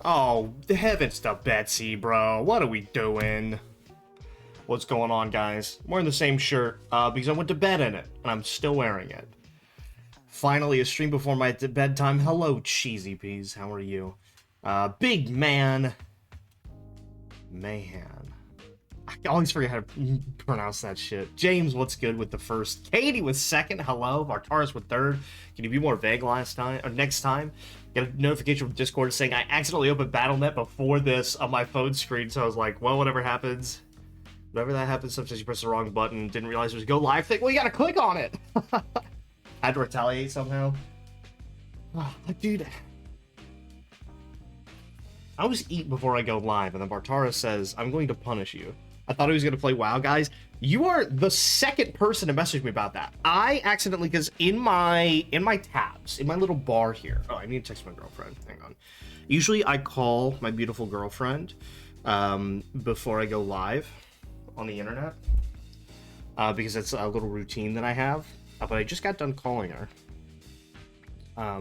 Oh, the heavens to Betsy, bro. What are we doing? What's going on, guys? I'm wearing the same shirt because I went to bed in it, and I'm still wearing it. Finally, a stream before my bedtime. Hello, Cheesy Peas. How are you? Big Man. Mahan. I always forget how to pronounce that shit. James, what's good with the first? Katie was second. Hello. Vartaris with third. Can you be more vague last time or next time? Get a notification from Discord saying I accidentally opened Battle.net before this on my phone screen, so I was like, well, whatever happens. Whenever that happens, sometimes you press the wrong button, didn't realize it was go live thing. Well, you gotta click on it. Had to retaliate somehow. Oh, dude. I always eat before I go live, and then Bartara says, I'm going to punish you. I thought he was going to play WoW, guys. You are the second person to message me about that. I accidentally, because in my tabs, in my little bar here. Oh, I need to text my girlfriend. Hang on. Usually I call my beautiful girlfriend before I go live on the internet. Because it's a little routine that I have. But I just got done calling her. I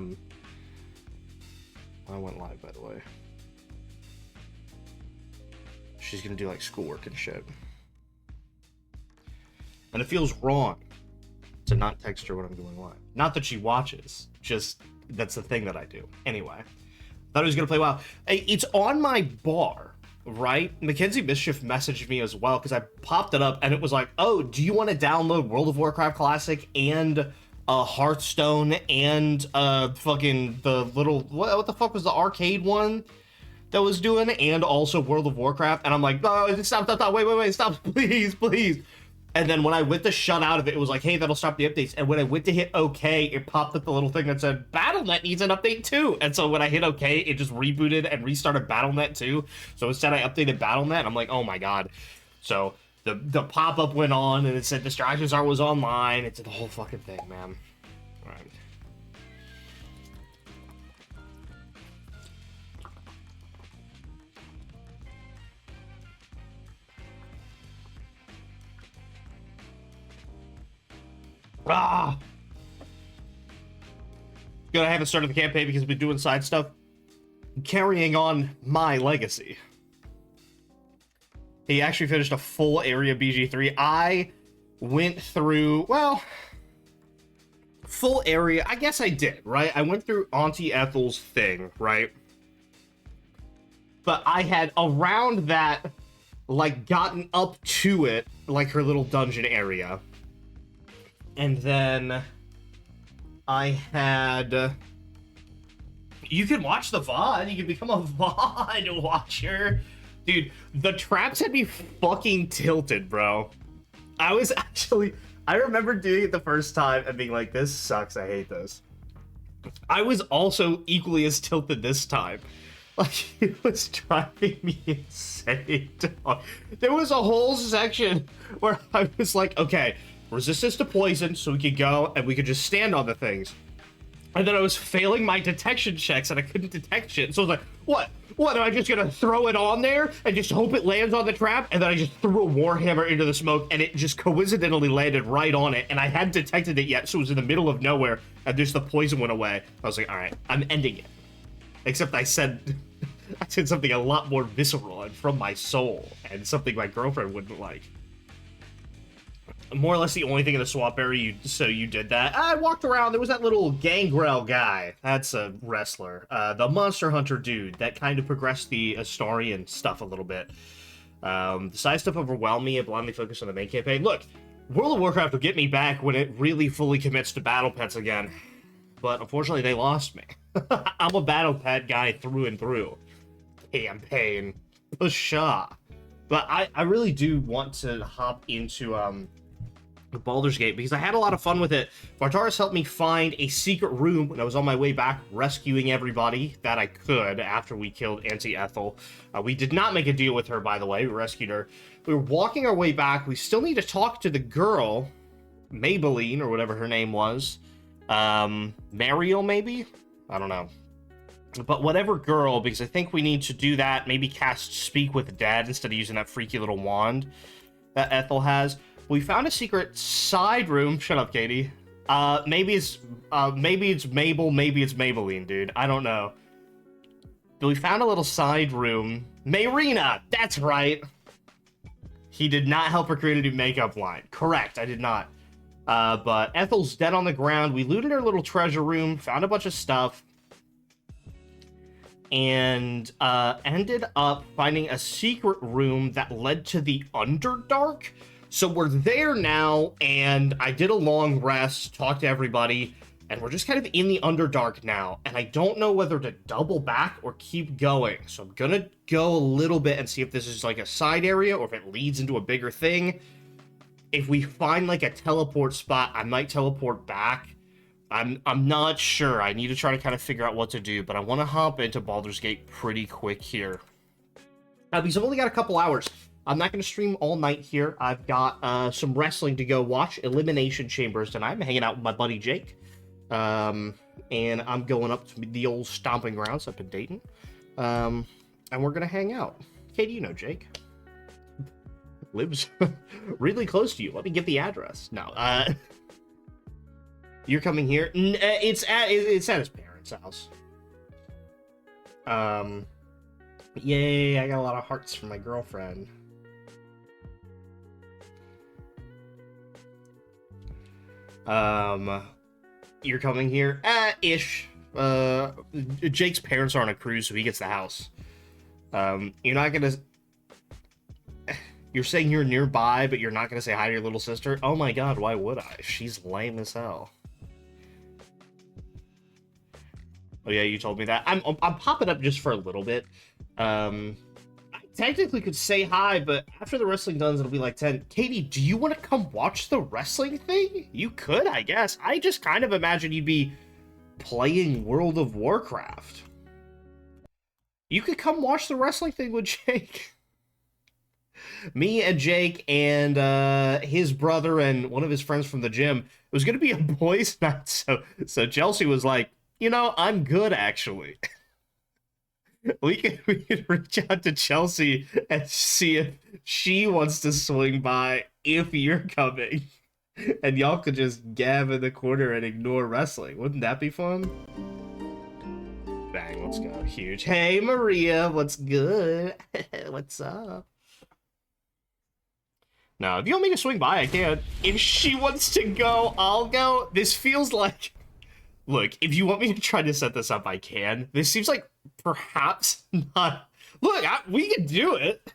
went live, by the way. She's gonna do like schoolwork and shit. And it feels wrong to not text her when I'm going live. Not that she watches, just that's the thing that I do. Anyway, thought he was gonna play WoW. It's on my bar, right? Mackenzie Mischief messaged me as well because I popped it up and it was like, oh, do you want to download World of Warcraft Classic and Hearthstone and fucking the little what the fuck was the arcade one that was doing, and also World of Warcraft? And I'm like, oh, stop, wait, stop, please. And then when I went to shut out of it, it was like, hey, that'll stop the updates. And when I went to hit OK, it popped up the little thing that said, Battle.net needs an update too. And so when I hit OK, it just rebooted and restarted Battle.net too. So instead I updated Battle.net, I'm like, oh my god. So the pop-up went on, and it said Distractions Are was online. It's the whole fucking thing, man. All right. Ah! Good, I haven't started the campaign because I've been doing side stuff. Carrying on my legacy. He actually finished a full area BG3. I went through, well, full area, I guess I did, right? I went through Auntie Ethel's thing, right? But I had, around that, like, gotten up to it, like her little dungeon area. And then I had... You can watch the VOD. You can become a VOD watcher. Dude, the traps had me fucking tilted, bro. I was actually... I remember doing it the first time and being like, this sucks. I hate this. I was also equally as tilted this time. Like, it was driving me insane, dog. There was a whole section where I was like, okay, resistance to poison, so we could go and we could just stand on the things. And then I was failing my detection checks and I couldn't detect shit. So I was like, what? What, am I just gonna throw it on there and just hope it lands on the trap? And then I just threw a Warhammer into the smoke and it just coincidentally landed right on it. And I hadn't detected it yet, so it was in the middle of nowhere and just the poison went away. I was like, all right, I'm ending it. Except I said something a lot more visceral and from my soul and something my girlfriend wouldn't like. More or less the only thing in the swamp area, so you did that. I walked around, there was that little Gangrel guy. That's a wrestler. The Monster Hunter dude, that kind of progressed the Astarian stuff a little bit. The side stuff overwhelmed me and blindly focused on the main campaign. Look, World of Warcraft will get me back when it really fully commits to battle pets again. But unfortunately, they lost me. I'm a battle pet guy through and through. Campaign. Pshaw. But I really do want to hop into Baldur's Gate because I had a lot of fun with it. Vartaris helped me find a secret room when I was on my way back, rescuing everybody that I could after we killed Auntie Ethel. We did not make a deal with her, by the way. We rescued her. We were walking our way back. We still need to talk to the girl, Maybelline, or whatever her name was. Mariel, maybe? I don't know. But whatever girl, because I think we need to do that, maybe cast Speak with the Dead instead of using that freaky little wand that Ethel has. We found a secret side room. Shut up, Katie. Maybe it's Mabel, maybe it's Maybelline, dude. I don't know. But we found a little side room. Mayrina, that's right. He did not help her create a new makeup line. Correct, I did not. But Ethel's dead on the ground. We looted her little treasure room, found a bunch of stuff, and ended up finding a secret room that led to the Underdark. So we're there now, and I did a long rest, talked to everybody, and we're just kind of in the Underdark now, and I don't know whether to double back or keep going. So I'm gonna go a little bit and see if this is like a side area or if it leads into a bigger thing. If we find like a teleport spot, I might teleport back. I'm not sure. I need to try to kind of figure out what to do, but I want to hop into Baldur's Gate pretty quick here. Because I've only got a couple hours. I'm not going to stream all night here. I've got some wrestling to go watch, Elimination Chambers tonight. I'm hanging out with my buddy Jake. And I'm going up to the old stomping grounds up in Dayton. And we're going to hang out. Katie, you know Jake. Lives really close to you. Let me get the address. No, you're coming here. It's at his parents' house. Yay! I got a lot of hearts from my girlfriend. You're coming here? Ish. Jake's parents are on a cruise, so he gets the house. You're not gonna. You're saying you're nearby, but you're not gonna say hi to your little sister? Oh my god, why would I? She's lame as hell. Oh yeah, you told me that. I'm popping up just for a little bit. I technically could say hi, but after the wrestling done, it'll be like 10. Katie, do you want to come watch the wrestling thing? You could, I guess. I just kind of imagine you'd be playing World of Warcraft. You could come watch the wrestling thing with Jake. Me and Jake and his brother and one of his friends from the gym. It was going to be a boys' night, so Chelsea was like, you know, I'm good, actually. We can reach out to Chelsea and see if she wants to swing by if you're coming. And y'all could just gab in the corner and ignore wrestling. Wouldn't that be fun? Bang, let's go. Huge. Hey, Maria, what's good? What's up? No, if you want me to swing by, I can. If she wants to go, I'll go. This feels like... Look, if you want me to try to set this up, I can. This seems like perhaps not... Look, we can do it.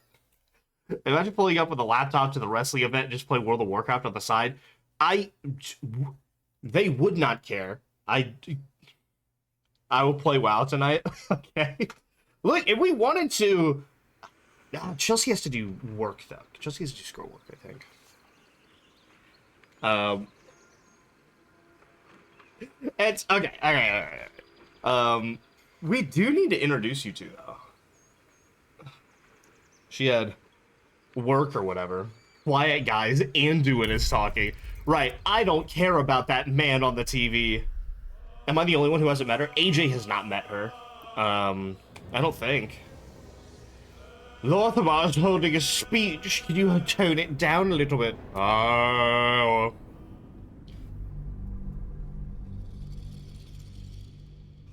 Imagine pulling up with a laptop to the wrestling event and just play World of Warcraft on the side. They would not care. I will play WoW tonight. Okay. Look, if we wanted to... Chelsea has to do work, though. Chelsea has to do scroll work, I think. It's... Okay, alright. We do need to introduce you two, though. She had work or whatever. Quiet guys, Anduin is talking. Right, I don't care about that man on the TV. Am I the only one who hasn't met her? AJ has not met her. I don't think. Lorthamar is holding a speech. Can you tone it down a little bit? Oh.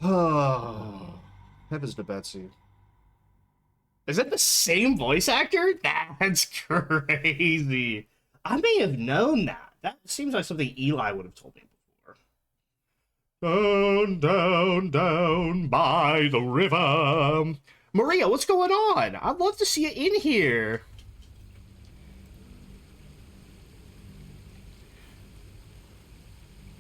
Oh. Heavens to Betsy. Is that the same voice actor? That's crazy. I may have known that. That seems like something Eli would have told me before. Down, down, down by the river. Maria, what's going on? I'd love to see you in here.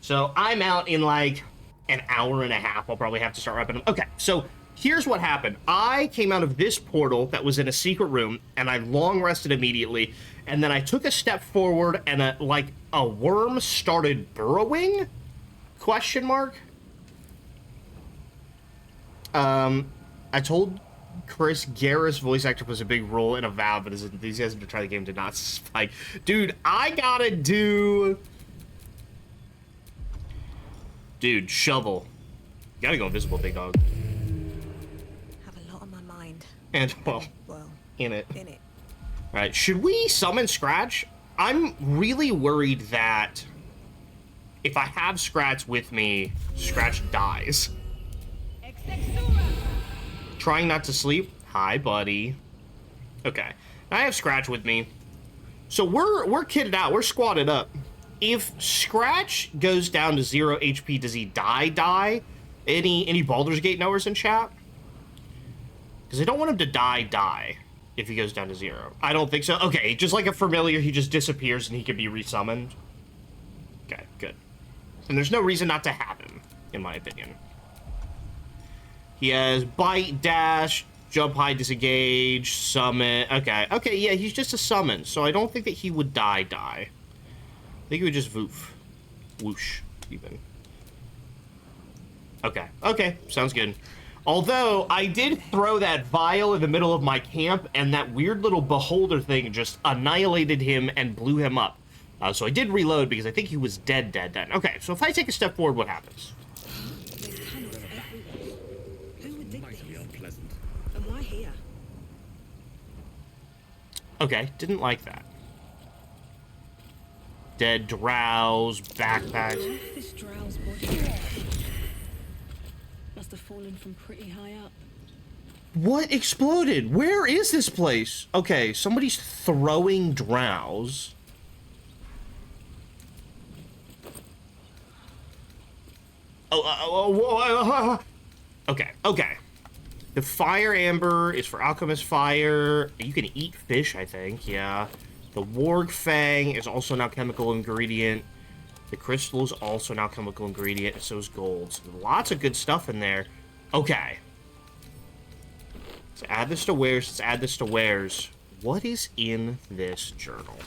So I'm out in like an hour and a half. I'll probably have to start wrapping up. Okay, so here's what happened. I came out of this portal that was in a secret room, and I long rested immediately. And then I took a step forward, and a worm started burrowing? Question mark. I told Chris Garris, voice actor, was a big role in Avowed, but his enthusiasm to try the game did not spike. Dude, I gotta do... Dude, Shovel. You gotta go invisible, big dog. Have a lot on my mind. And, well, in it. Alright, should we summon Scratch? I'm really worried that if I have Scratch with me, Scratch dies. trying not to sleep. Hi, buddy. Okay. I have Scratch with me. So we're kitted out. We're squatted up. If Scratch goes down to 0 HP, does he die? Any Baldur's Gate knowers in chat? Because I don't want him to die if he goes down to 0. I don't think so. Okay, just like a familiar, he just disappears and he can be resummoned. Okay, good. And there's no reason not to have him, in my opinion. He has Bite, Dash, Jump High, Disengage, Summon. Okay, yeah, he's just a summon, so I don't think that he would die. I think he would just voof. Whoosh, even. Okay, sounds good. Although, I did throw that vial in the middle of my camp, and that weird little beholder thing just annihilated him and blew him up. So I did reload because I think he was dead then. Okay, so if I take a step forward, what happens? There's tunnels everywhere. Who would dig this? And why here? Okay, didn't like that. Dead drows, backpacks. This drow's body must have fallen from pretty high up. What exploded? Where is this place? Okay, somebody's throwing drows. Okay. The fire amber is for alchemist fire. You can eat fish, I think, yeah. The warg fang is also now chemical ingredient. The crystal is also now chemical ingredient, and so is gold. So lots of good stuff in there. Okay. Let's add this to wares. What is in this journal?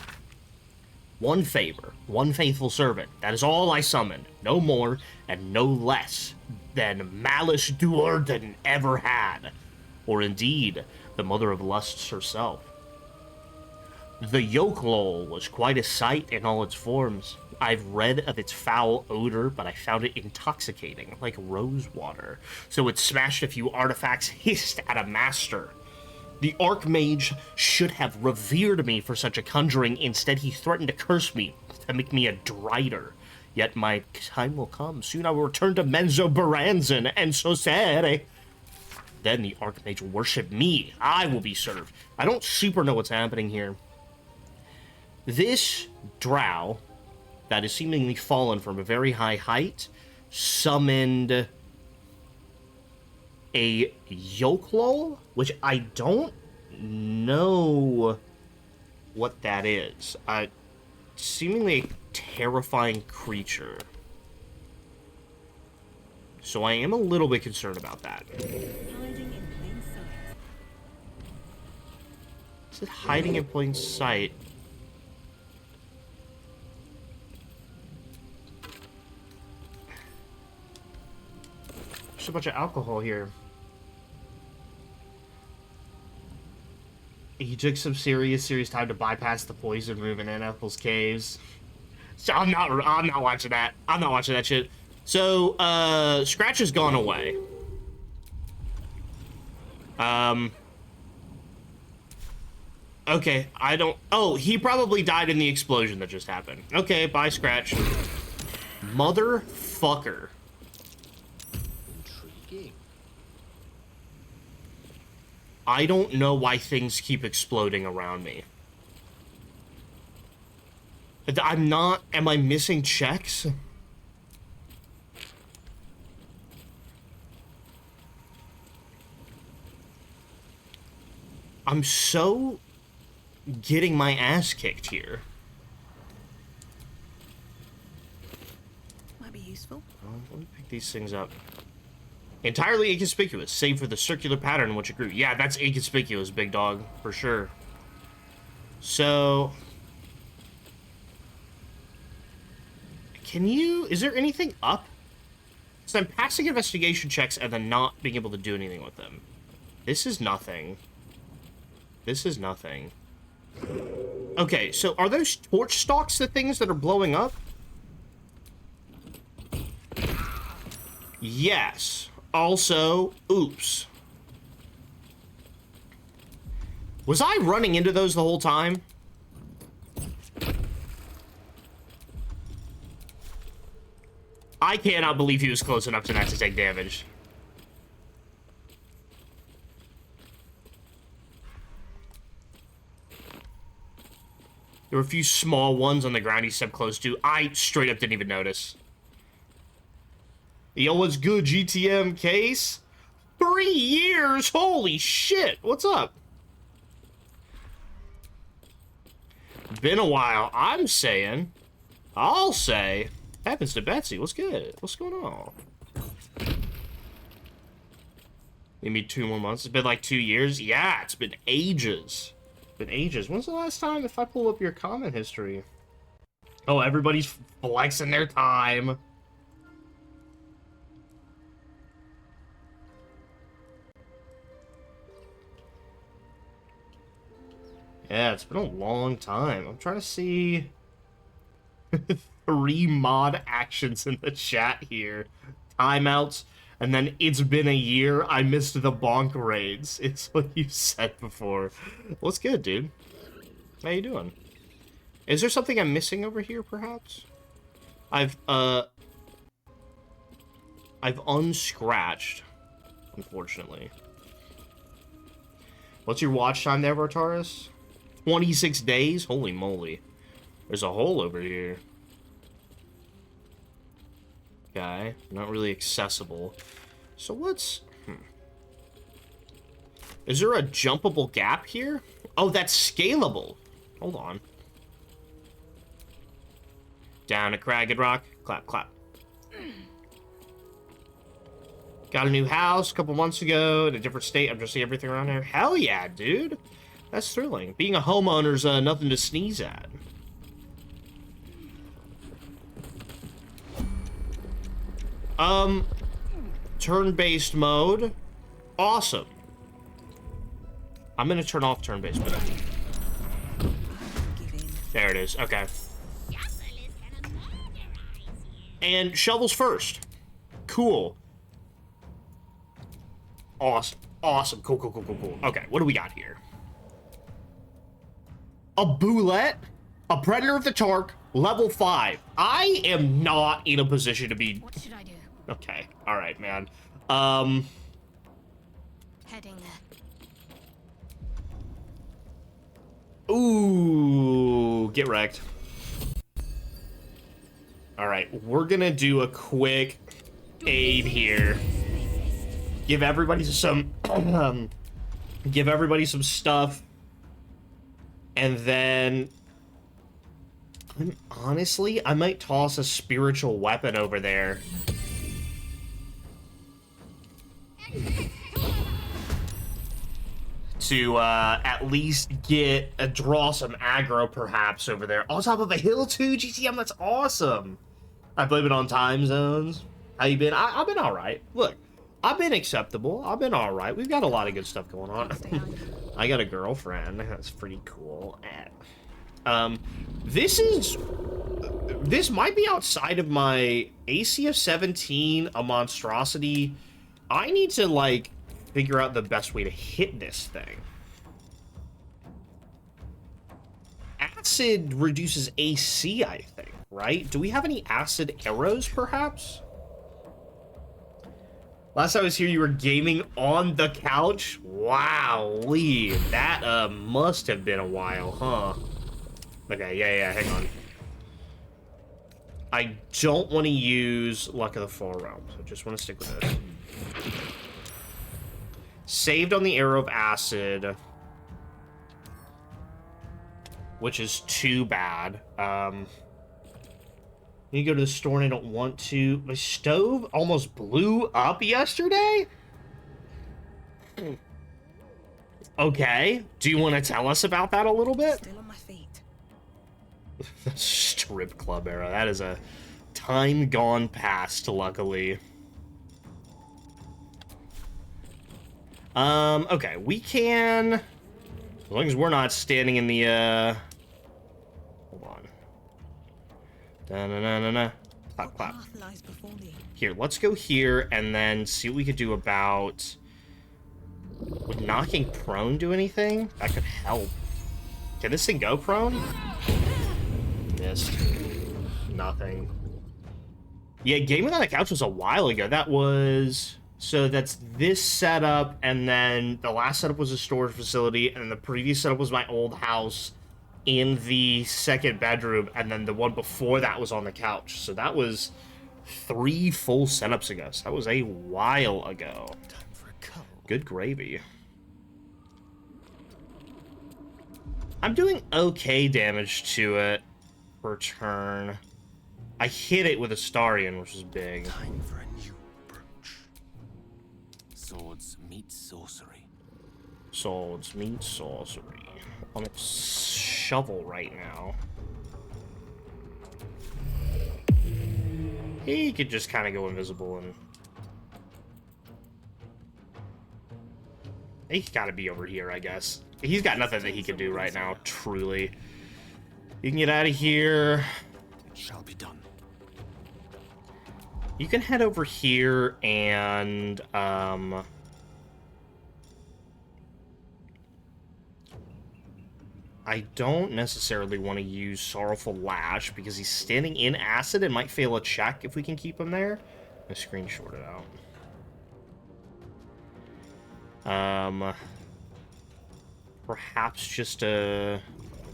One favor, one faithful servant. That is all I summoned. No more and no less than Malice Duerden ever had. Or indeed, the mother of lusts herself. The Yoklol was quite a sight in all its forms. I've read of its foul odor, but I found it intoxicating, like rose water. So it smashed a few artifacts, hissed at a master. The Archmage should have revered me for such a conjuring. Instead, he threatened to curse me, to make me a drider. Yet my time will come. Soon I will return to Menzoberranzan and Sosere. Then the Archmage will worship me. I will be served. I don't super know what's happening here. This drow that is seemingly fallen from a very high height summoned a Yoklol, which I don't know what that is. Seemingly a terrifying creature. So I am a little bit concerned about that. Hiding in plain sight. Is it hiding in plain sight? There's a bunch of alcohol here. He took some serious time to bypass the poison room in Ethel's caves. So I'm not watching that. I'm not watching that shit. So, Scratch has gone away. Okay, I don't... Oh, he probably died in the explosion that just happened. Okay, bye, Scratch. Motherfucker. Intriguing. I don't know why things keep exploding around me. I'm not... Am I missing checks? I'm so getting my ass kicked here. Might be useful. Let me pick these things up. Entirely inconspicuous, save for the circular pattern in which it grew. Yeah, that's inconspicuous, big dog, for sure. So... Can you... Is there anything up? So I'm passing investigation checks and then not being able to do anything with them. This is nothing. This is nothing. Okay, so are those torch stalks the things that are blowing up? Yes. Also, oops. Was I running into those the whole time? I cannot believe he was close enough to not to take damage. There were a few small ones on the ground he stepped close to. I straight up didn't even notice. Yo, what's good, GTM case? 3 years? Holy shit. What's up? Been a while. I'm saying. I'll say. Happens to Betsy. What's good? What's going on? Maybe 2 more months. It's been like 2 years. Yeah, it's been ages. It's been ages. When's the last time if I pull up your comment history? Oh, everybody's flexing their time. Yeah, it's been a long time. I'm trying to see 3 mod actions in the chat here. Timeouts, and then it's been a year. I missed the bonk raids. It's what you said before. What's good, dude? How you doing? Is there something I'm missing over here, perhaps? I've unscratched, unfortunately. What's your watch time there, Vartaris? 26 days? Holy moly. There's a hole over here. Okay, not really accessible. So what's... Is there a jumpable gap here? Oh, that's scalable. Hold on. Down a Cragged Rock. Clap, clap. Got a new house a couple months ago in a different state. I'm just seeing everything around here. Hell yeah, dude. That's thrilling. Being a homeowner's nothing to sneeze at. Turn-based mode. Awesome. I'm gonna turn off turn-based mode. There it is. Okay. And shovels first. Cool. Awesome. Awesome. Cool, cool, cool, cool, cool. Okay, what do we got here? A Boulette, a Predator of the Tark, level 5. I am not in a position to be... What should I do? Okay, alright, man. Heading there. Ooh, get wrecked. Alright, we're gonna do a quick aid here. Give everybody some... give everybody some stuff. And then... honestly, I might toss a spiritual weapon over there. To, at least draw some aggro, perhaps, over there. On top of a hill, too, GTM, that's awesome! I blame it on time zones. How you been? I've been alright. Look, I've been acceptable. I've been alright. We've got a lot of good stuff going on. I got a girlfriend. That's pretty cool. This might be outside of my ACF 17, a monstrosity. I need to, like, figure out the best way to hit this thing. Acid reduces AC, I think, right? Do we have any acid arrows, perhaps? Last time I was here, you were gaming on the couch? Wow, Lee, that must have been a while, huh? Okay, yeah, hang on. I don't want to use Luck of the Far Realm, so just want to stick with this. Saved on the Arrow of Acid, which is too bad. You go to the store and I don't want to. My stove almost blew up yesterday? Okay. Do you want to tell us about that a little bit? Still on my feet. The strip club era. That is a time gone past, luckily. Okay. We can... As long as we're not standing in the, Hold on. Da-na-na-na-na. Clap, clap. Path lies before me. Here, let's go here and then see what we could do about... Would knocking prone do anything? That could help. Can this thing go prone? Missed. Nothing. Yeah, gaming on the couch was a while ago. That was... So that's this setup, and then the last setup was a storage facility, and then the previous setup was my old house. in the second bedroom, and then the one before that was on the couch. So that was 3 full setups ago. So that was a while ago. Time for a cull. Good gravy. I'm doing okay damage to it per turn. I hit it with a Starion, which is big. Time for a new approach. Swords meet sorcery. Swords meet sorcery. On its shovel right now. He could just kind of go invisible and... He's got to be over here, I guess. He's got nothing that he can do right now, truly. You can get out of here. It shall be done. You can head over here and, I don't necessarily want to use Sorrowful Lash because he's standing in acid and might fail a check if we can keep him there. I screenshot it out. Perhaps just a...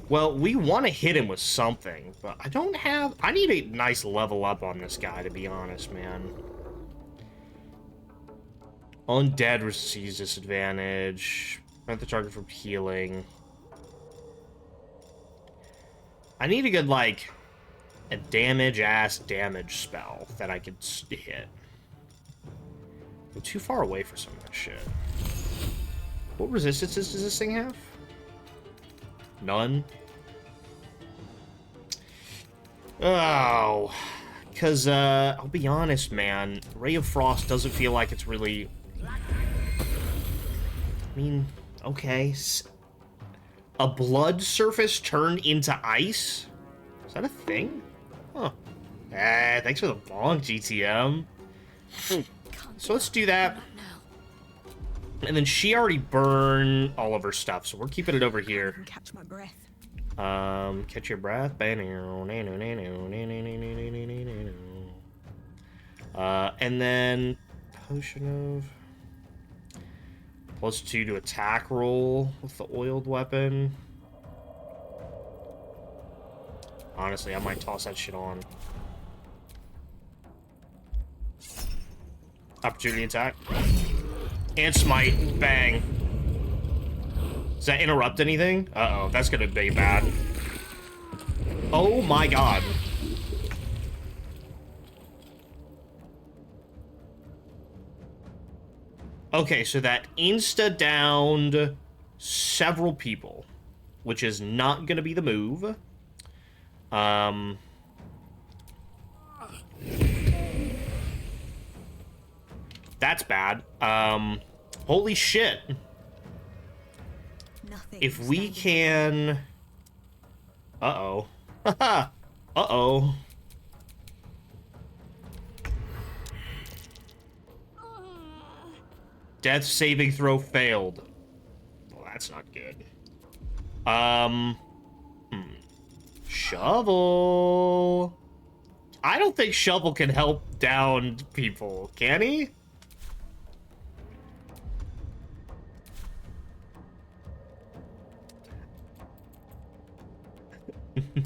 Well, we want to hit him with something, but I don't have... I need a nice level up on this guy, to be honest, man. Undead receives disadvantage. Prevent the target from healing. I need a good, like, a damage-ass damage spell that I could hit. I'm too far away for some of that shit. What resistances does this thing have? None. Oh. Because, I'll be honest, man. Ray of Frost doesn't feel like it's really... I mean, okay. A blood surface turned into ice? Is that a thing? Huh. Thanks for the bonk, GTM. So let's do that. And then she already burned all of her stuff, so we're keeping it over here. Catch my breath. Catch your breath. And then potion of +2 to attack roll with the oiled weapon. Honestly, I might toss that shit on. Opportunity attack. And smite. Bang. Does that interrupt anything? Uh-oh, that's gonna be bad. Oh my god. Okay, so that insta-downed several people, which is not gonna be the move. That's bad. Holy shit. Nothing. If we can... Uh-oh. Uh-oh. Death saving throw failed. Well, that's not good. Shovel. I don't think Shovel can help down people, can he?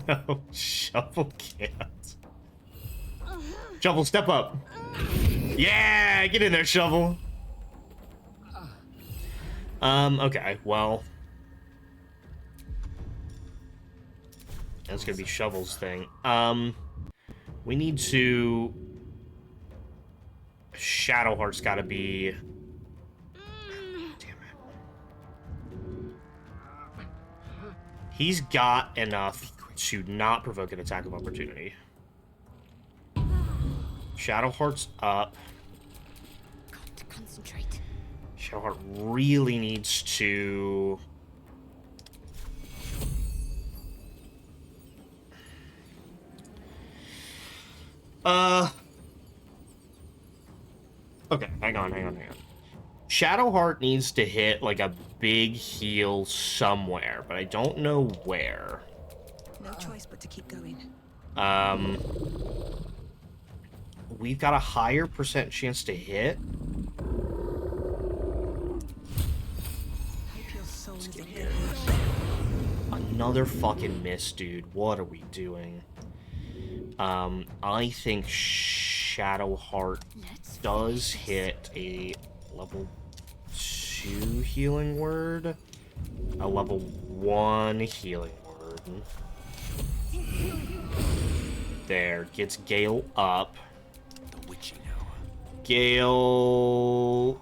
No, Shovel can't. Shovel, step up. Yeah, get in there, Shovel. Okay, well. That's gonna be Shovel's thing. We need to... Shadowheart's gotta be... Damn it. He's got enough to not provoke an attack of opportunity. Shadowheart's up. Got to concentrate. Shadowheart really needs to... Okay, hang on. Shadowheart needs to hit, like, a big heal somewhere, but I don't know where. No choice but to keep going. We've got a higher % chance to hit. Hope your soul is in another fucking miss, dude. What are we doing? I think Shadowheart does hit a level 2 healing word. A level 1 healing word. There, gets Gale up. The witching hour. Gale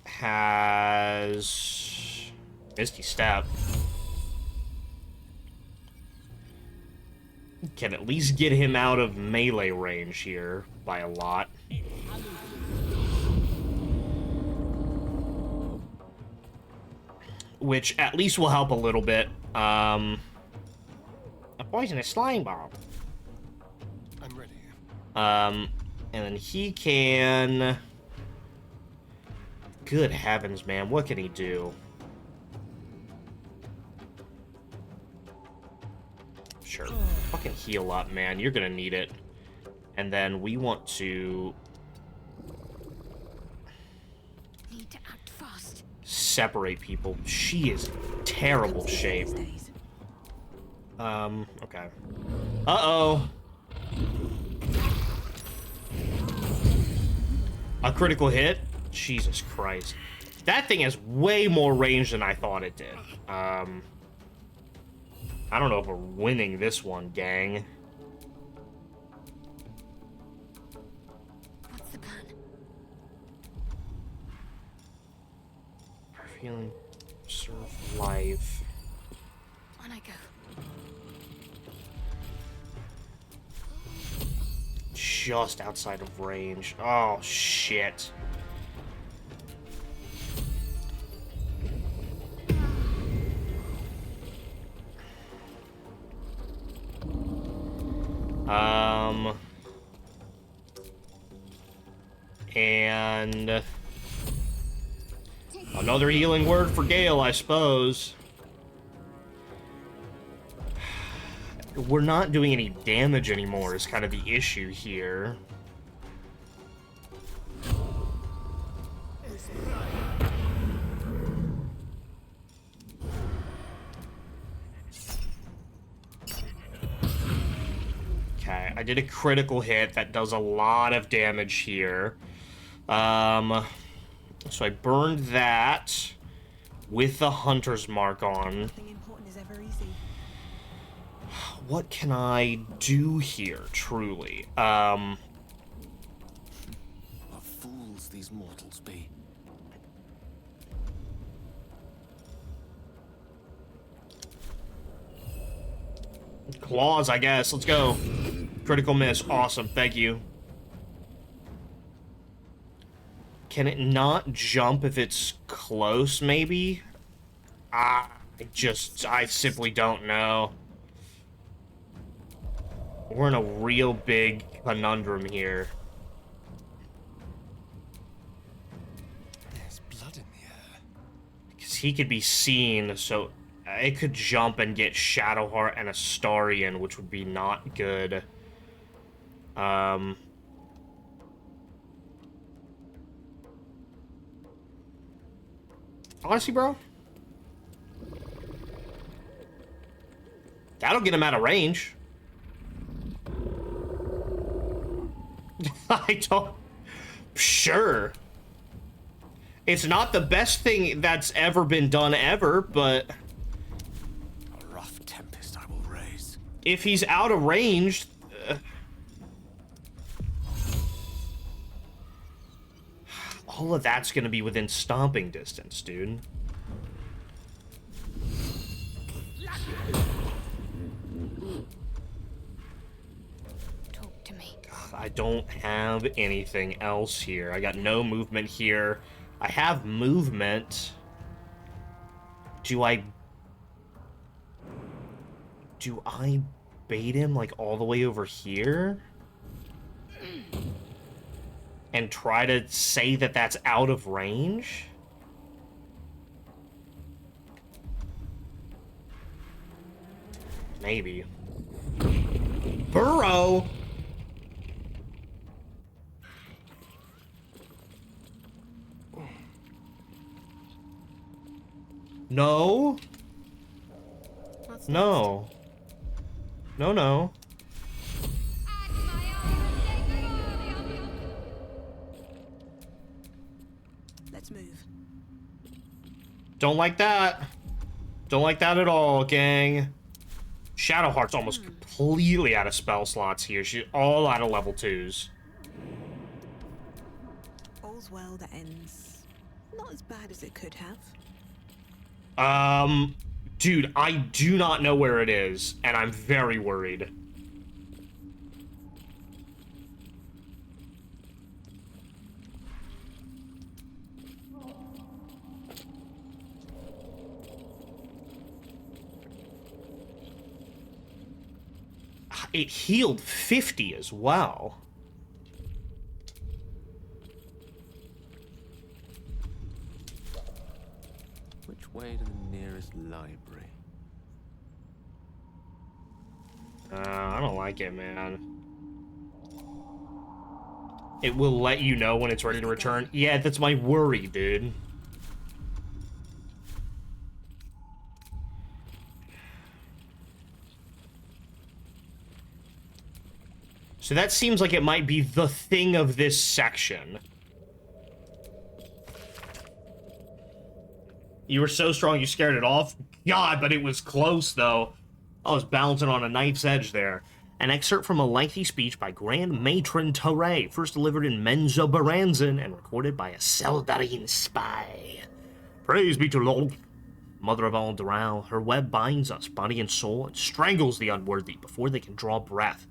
has Misty Step. Can at least get him out of melee range here by a lot. Which at least will help a little bit. A poisonous slime bomb. I'm ready. And then he can... Good heavens, man. What can he do? Sure. Fucking heal up, man. You're gonna need it. And then we want to... Need to act fast. separate people. She is in terrible shape. Okay. Uh-oh. A critical hit? Jesus Christ. That thing has way more range than I thought it did. I don't know if we're winning this one, gang. What's the plan? Feeling serve life. On I go. Just outside of range. Oh, shit. And another healing word for Gale, I suppose. We're not doing any damage anymore is kind of the issue here. Okay, I did a critical hit that does a lot of damage here. So I burned that with the Hunter's Mark on. Nothing important is ever easy. What can I do here, truly? What fools these mortals be. Claws, I guess. Let's go. Critical miss. Awesome. Thank you. Can it not jump if it's close, maybe? I simply don't know. We're in a real big conundrum here. There's blood in the air. Because he could be seen, so it could jump and get Shadowheart and Astarion, which would be not good. Honestly, bro, that'll get him out of range. I don't... Sure. It's not the best thing that's ever been done ever, but... A rough tempest I will raise. If he's out of range... all of that's gonna be within stomping distance, dude. Talk to me. I don't have anything else here. I got no movement here. I have movement. Do I bait him, like, all the way over here? And try to say that that's out of range? Maybe. Burrow! No. What's No. No, no. Let's move. Don't like that. Don't like that at all, gang. Shadowheart's almost completely out of spell slots here. She's all out of level 2s. All's well that ends not as bad as it could have. Dude, I do not know where it is, and I'm very worried. It healed 50 as well. Which way to the nearest library? I don't like it, man. It will let you know when it's ready to return. Yeah, that's my worry, dude. So that seems like it might be the thing of this section. You were so strong you scared it off? God, but it was close, though. I was balancing on a knife's edge there. An excerpt from a lengthy speech by Grand Matron Torre, first delivered in Menzo Baranzan and recorded by a Seldarine spy. Praise be to Lord, Mother of all Drow. Her web binds us, body and soul, and strangles the unworthy before they can draw breath.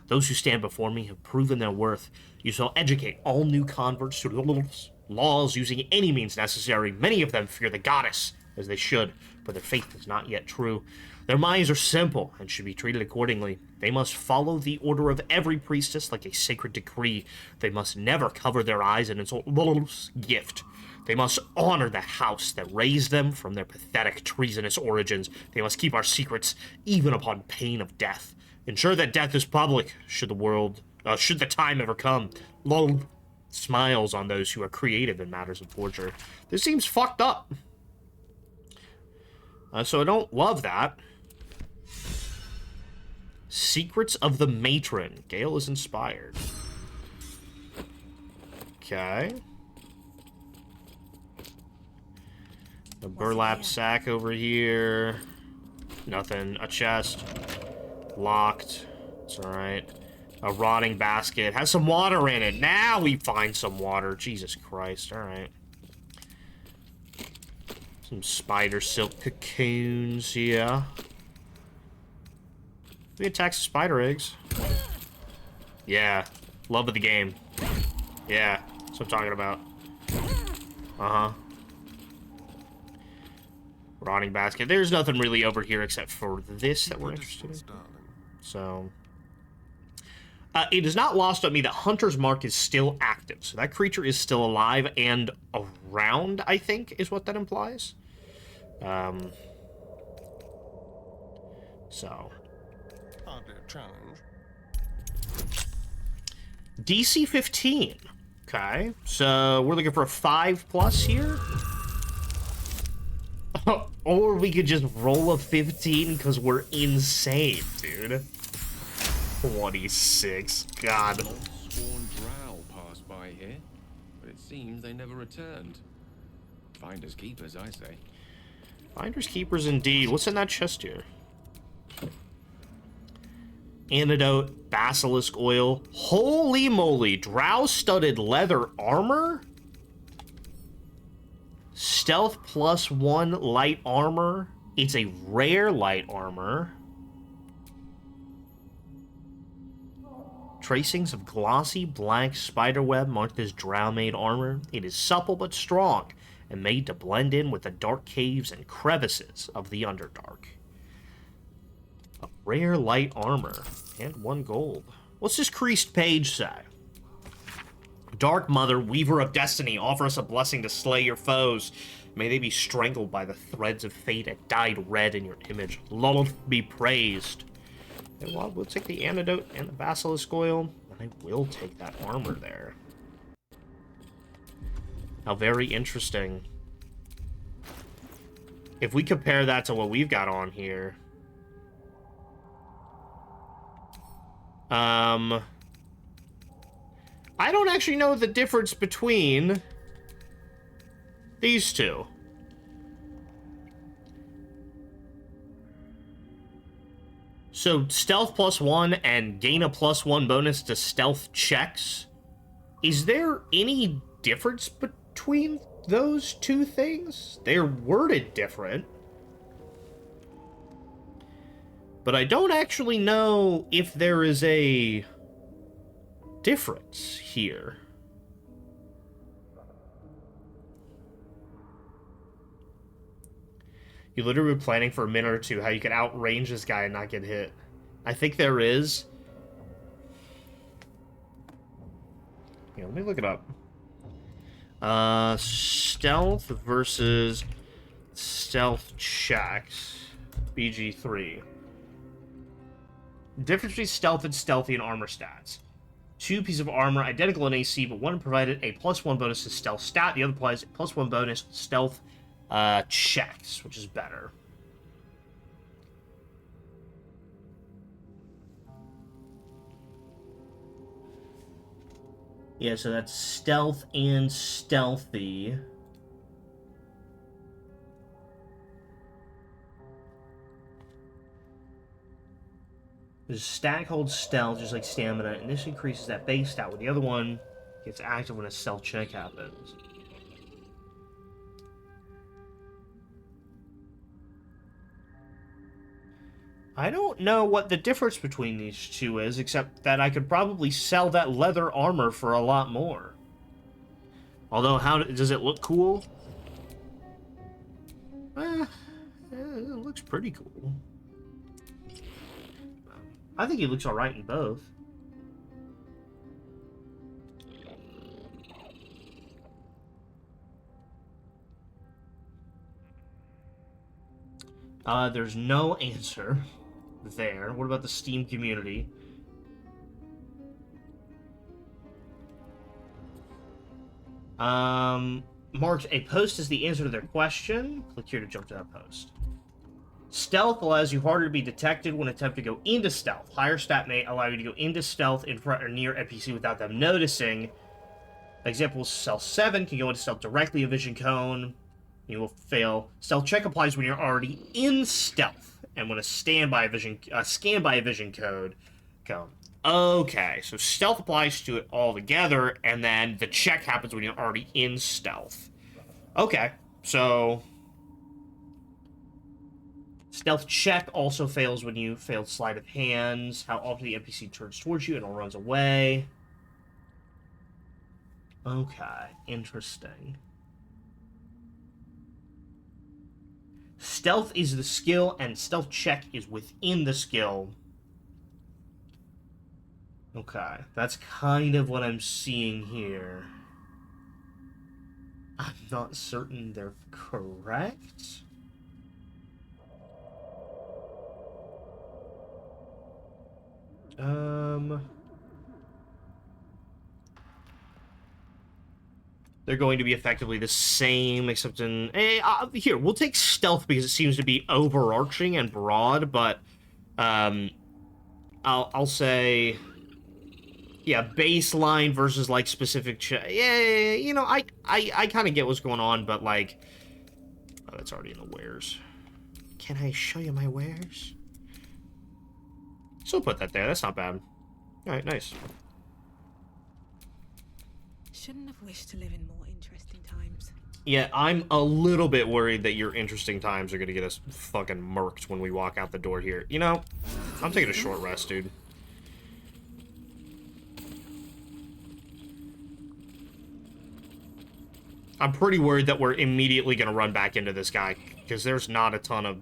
Those who stand before me have proven their worth. You shall educate all new converts to the laws using any means necessary. Many of them fear the goddess, as they should, but their faith is not yet true. Their minds are simple and should be treated accordingly. They must follow the order of every priestess like a sacred decree. They must never cover their eyes in its gift. They must honor the house that raised them from their pathetic, treasonous origins. They must keep our secrets, even upon pain of death. Ensure that death is public, should the time ever come. Lol smiles on those who are creative in matters of torture. This seems fucked up. So I don't love that. Secrets of the Matron. Gale is inspired. Okay. A burlap sack over here. Nothing. A chest. Locked. It's alright. A rotting basket. Has some water in it. Now we find some water. Jesus Christ. Alright. Some spider silk cocoons. Yeah. We attack spider eggs. Yeah. Love of the game. Yeah. That's what I'm talking about. Uh-huh. Rotting basket. There's nothing really over here except for this that we're interested in. So, it is not lost on me that Hunter's Mark is still active. So that creature is still alive and around, I think, is what that implies. So. Hardly a challenge. DC 15. Okay. So we're looking for a 5+ here. Or we could just roll a 15 because we're insane, dude. 26. God. Sworn drow passed by here, but it seems they never returned. Finders keepers, I say. Finders keepers indeed. What's in that chest here? Antidote, basilisk oil. Holy moly. Drow-studded leather armor? Stealth +1 light armor. It's a rare light armor. Tracings of glossy black spiderweb marked as drow-made armor. It is supple but strong and made to blend in with the dark caves and crevices of the Underdark. A rare light armor and 1 gold. What's this creased page say? Dark Mother, Weaver of Destiny, offer us a blessing to slay your foes. May they be strangled by the threads of fate and dyed red in your image. Lolth be praised. And well, we'll take the antidote and the basilisk oil, and I will take that armor there. How very interesting. If we compare that to what we've got on here... I don't actually know the difference between these two. So, stealth +1 and gain a +1 bonus to stealth checks. Is there any difference between those two things? They're worded different. But I don't actually know if there is a difference here. You literally were planning for a minute or two how you could outrange this guy and not get hit. I think there is. Yeah, let me look it up. Stealth versus stealth checks. BG3. Difference between stealth and stealthy and armor stats. Two pieces of armor identical in AC, but one provided a +1 bonus to stealth stat, the other provides a +1 bonus to stealth checks, which is better. Yeah, so that's stealth and stealthy. The stack holds stealth, just like stamina, and this increases that base stat, where the other one gets active when a stealth check happens. I don't know what the difference between these two is, except that I could probably sell that leather armor for a lot more. Although, how does it look cool? It looks pretty cool. I think he looks alright in both. There's no answer there. What about the Steam community? Marked a post as the answer to their question. Click here to jump to that post. Stealth allows you harder to be detected when attempting to go into stealth. Higher stat may allow you to go into stealth in front or near NPC without them noticing. Example, Stealth 7 can go into stealth directly, a vision cone. You will fail. Stealth check applies when you're already in stealth, and when a scan by a vision cone. Okay, so stealth applies to it all together, and then the check happens when you're already in stealth. Okay, so stealth check also fails when you failed sleight of hands. How often the NPC turns towards you and or runs away. Okay, interesting. Stealth is the skill, and stealth check is within the skill. Okay, that's kind of what I'm seeing here. I'm not certain they're correct. They're going to be effectively the same, except in... here, we'll take stealth because it seems to be overarching and broad, but I'll say... Yeah, baseline versus, like, specific... Yeah, you know, I kind of get what's going on, but, like... Oh, that's already in the wares. Can I show you my wares? So put that there, that's not bad. Alright, nice. Shouldn't have wished to live in more interesting times. Yeah, I'm a little bit worried that your interesting times are gonna get us fucking murked when we walk out the door here. You know, I'm taking a short rest, dude. I'm pretty worried that we're immediately gonna run back into this guy, because there's not a ton of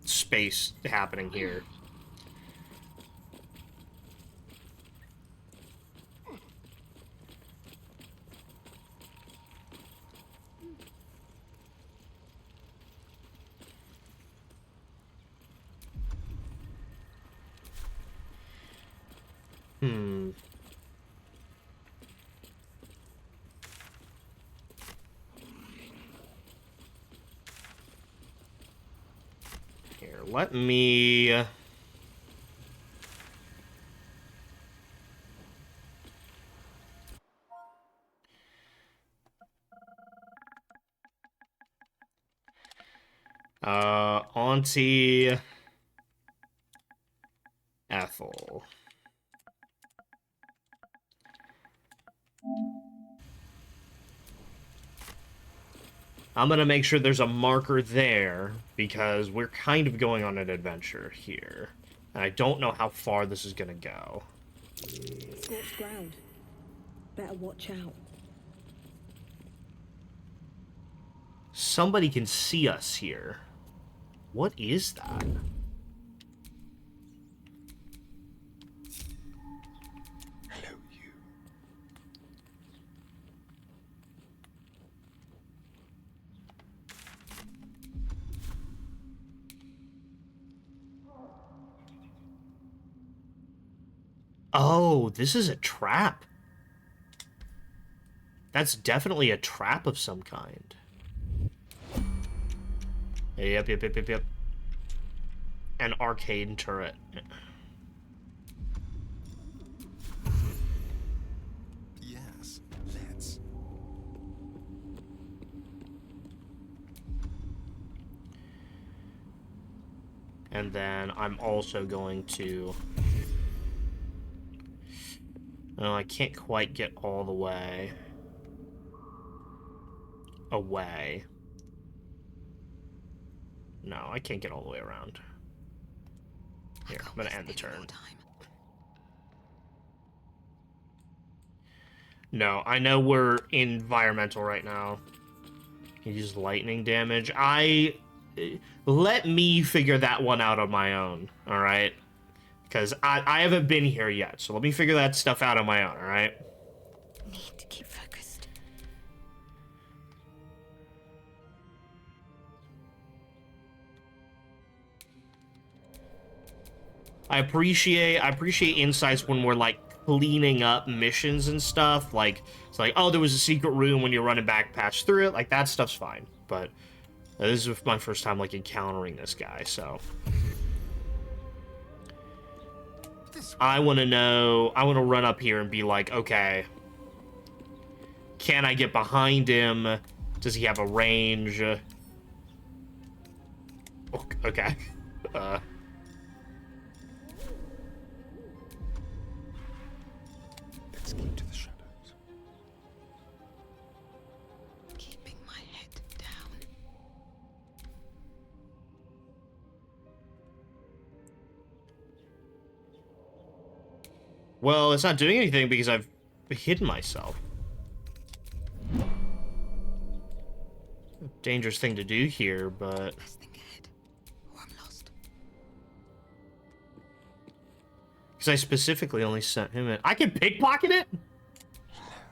space happening here. let me... Auntie Ethel. I'm gonna make sure there's a marker there, because we're kind of going on an adventure here. And I don't know how far this is gonna go. Scorched ground. Better watch out. Somebody can see us here. What is that? Hello, you. Oh, this is a trap. That's definitely a trap of some kind. Yep. An arcade turret. Yes, let's. And then I'm also going to... No, I can't quite get all the way away. No, I can't get all the way around. Here, I'm gonna end the turn. No, I know we're environmental right now. Use lightning damage. Let me figure that one out on my own, alright? Because I haven't been here yet, so let me figure that stuff out on my own, alright? Need to keep focused. I appreciate insights when we're like cleaning up missions and stuff. Like it's like, oh, there was a secret room when you're running back patch through it. Like that stuff's fine. But this is my first time like encountering this guy, so I want to know. I want to run up here and be like, okay, can I get behind him? Does he have a range? Okay. Let's keep to the shadows. Keeping my head down. Well, it's not doing anything because I've hidden myself. Dangerous thing to do here, but... Best think ahead, or I'm lost. Because I specifically only sent him in. I can pickpocket it?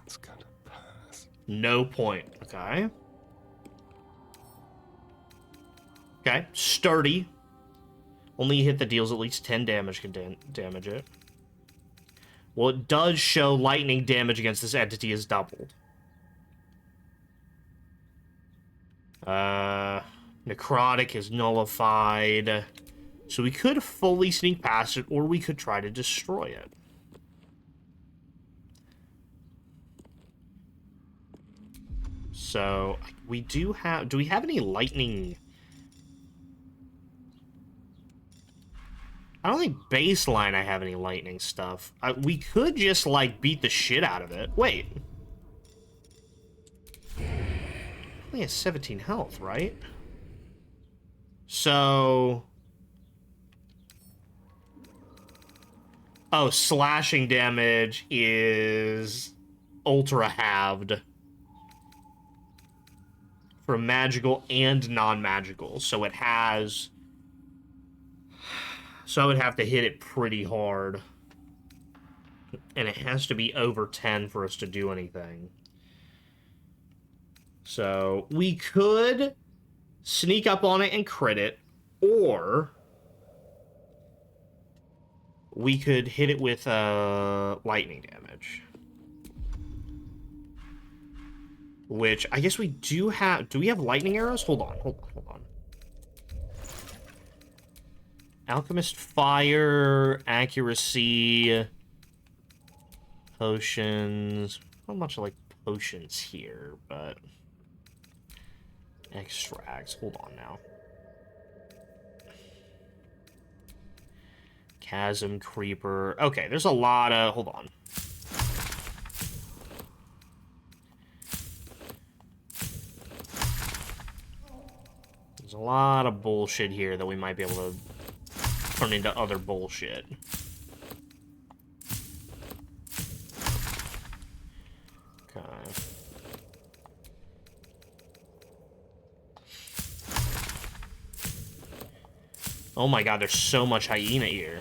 That's gonna pass. No point. Okay. Okay. Sturdy. Only hit that deals at least 10 damage can damage it. Well, it does show lightning damage against this entity is doubled. Necrotic is nullified. So we could fully sneak past it, or we could try to destroy it. So, we do have... Do we have any lightning... I don't think baseline I have any lightning stuff. We could just, like, beat the shit out of it. Wait. Only has 17 health, right? So... Oh, slashing damage is ultra halved for magical and non-magical. So it has... So I would have to hit it pretty hard. And it has to be over 10 for us to do anything. So we could sneak up on it and crit it, or we could hit it with lightning damage. Which, I guess we do have... Do we have lightning arrows? Hold on. Alchemist fire, accuracy, potions. Not much like potions here, but extracts. Hold on now. Chasm creeper. Okay, there's a lot of. Hold on. There's a lot of bullshit here that we might be able to turn into other bullshit. Okay. Oh my god, there's so much hyena here.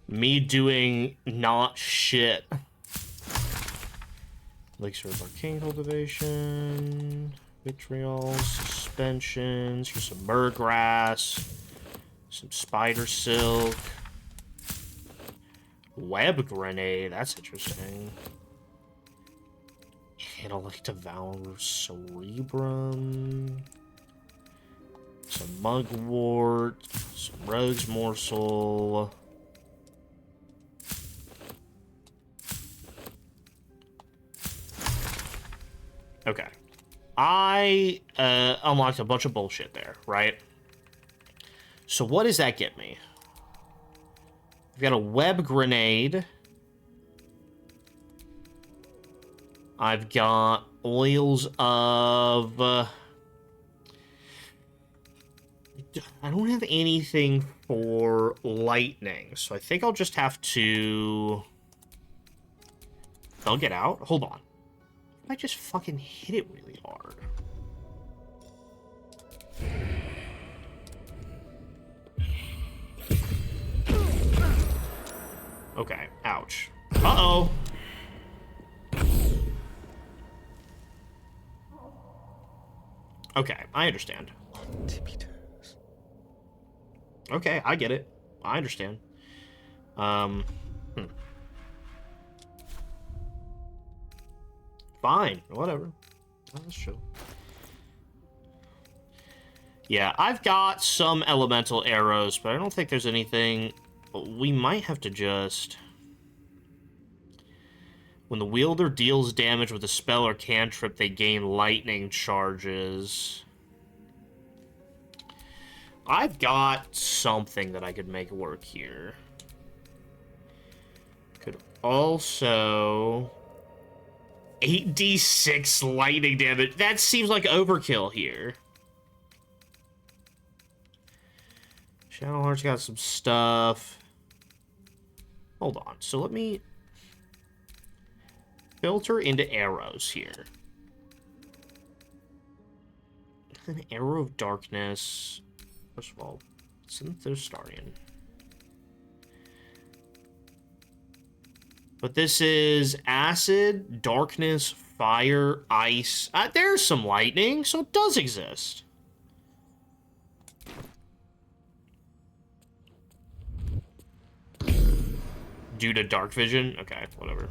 Me doing not shit. Elixir of Arcane Cultivation, Vitriols, Suspensions, here's some Murgrass, some Spider Silk, Web Grenade, that's interesting. Intellect Devour Cerebrum, some Mugwort, some Rogue's Morsel. Okay. I unlocked a bunch of bullshit there, right? So what does that get me? We've got a web grenade. I've got oils of... I don't have anything for lightning, so I think I'll just have to... They'll get out. Hold on. I just fucking hit it really hard. Okay, ouch. Uh-oh. Okay, I understand. On tippy toes. Okay, I get it. I understand. Fine, whatever. That's chill. Yeah, I've got some elemental arrows, but I don't think there's anything... We might have to just... When the wielder deals damage with a spell or cantrip, they gain lightning charges. I've got something that I could make work here. Could also... 8d6 lightning damage. That seems like overkill here. Shadowheart's got some stuff. Hold on. So let me filter into arrows here. An arrow of darkness. First of all, Synthostarian. But this is acid, darkness, fire, ice. There's some lightning, so it does exist. Due to dark vision? Okay, whatever.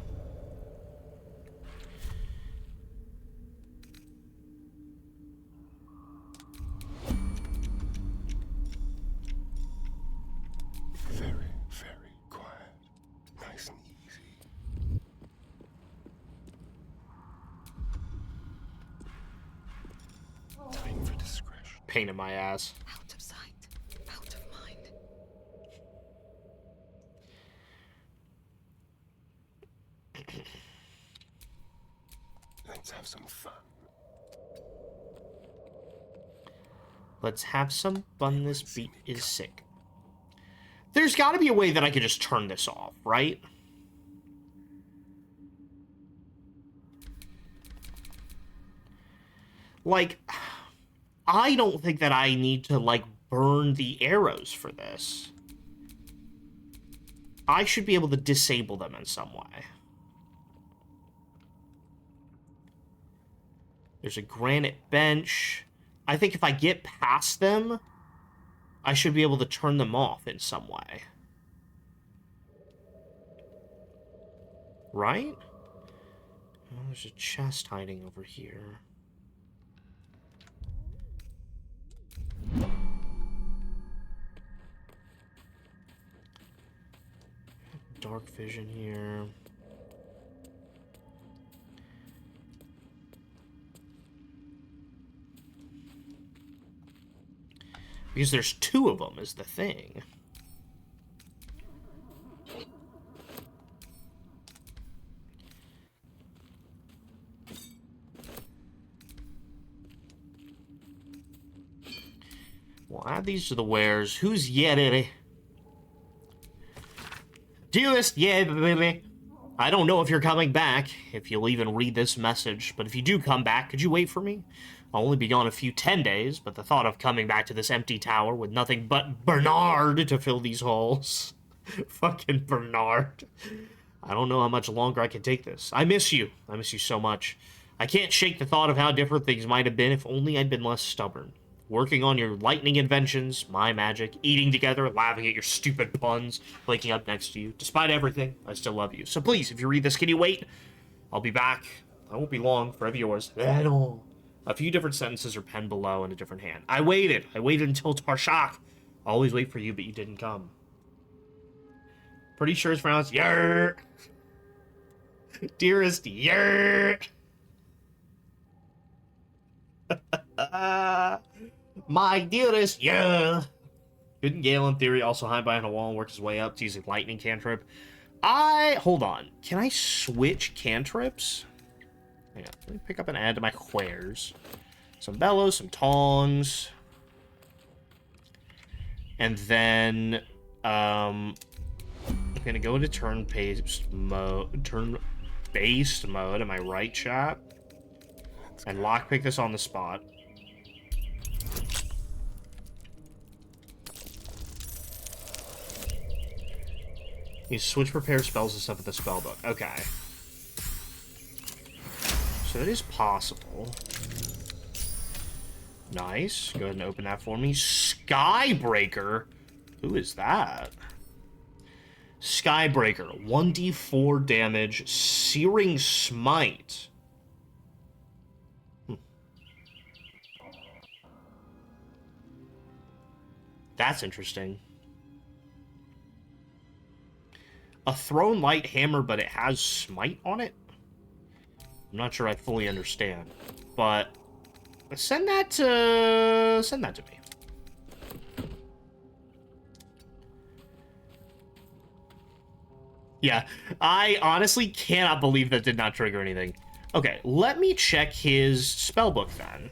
Very, very quiet. Nice and easy. Time for discretion. Pain in my ass. Out of sight, out of mind. Let's have some fun. Let's have some fun. This beat is sick. There's got to be a way that I could just turn this off, right? Like, I don't think that I need to, like, burn the arrows for this. I should be able to disable them in some way. There's a granite bench. I think if I get past them, I should be able to turn them off in some way. Right? Oh, there's a chest hiding over here. Dark vision here. Because there's two of them is the thing. We'll add these to the wares. Who's Yeti? Dearest Yeti, I don't know if you're coming back, if you'll even read this message, but if you do come back, could you wait for me? I'll only be gone a few 10 days, but the thought of coming back to this empty tower with nothing but Bernard to fill these holes. Fucking Bernard. I don't know how much longer I can take this. I miss you. I miss you so much. I can't shake the thought of how different things might have been if only I'd been less stubborn. Working on your lightning inventions, my magic, eating together, laughing at your stupid puns, waking up next to you. Despite everything, I still love you. So please, if you read this, can you wait? I'll be back. I won't be long. Forever yours. A few different sentences are penned below in a different hand. I waited. I waited until Tarshak. I always wait for you, but you didn't come. Pretty sure it's pronounced Yer. Dearest Yer. My dearest, yeah. Couldn't Gale, in theory, also hide behind a wall and work his way up to using lightning cantrip? Hold on. Can I switch cantrips? Hang on. Let me pick up and add to my wares. Some bellows, some tongs. And then, I'm gonna go into turn-based mode. Am I right, chat? And lockpick this on the spot. You switch prepare spells and stuff at the spellbook. Okay. So it is possible. Nice. Go ahead and open that for me. Skybreaker? Who is that? Skybreaker. 1d4 damage. Searing Smite. That's interesting. A thrown light hammer, but it has smite on it? I'm not sure I fully understand. But send that to me. Yeah, I honestly cannot believe that did not trigger anything. Okay, let me check his spellbook then.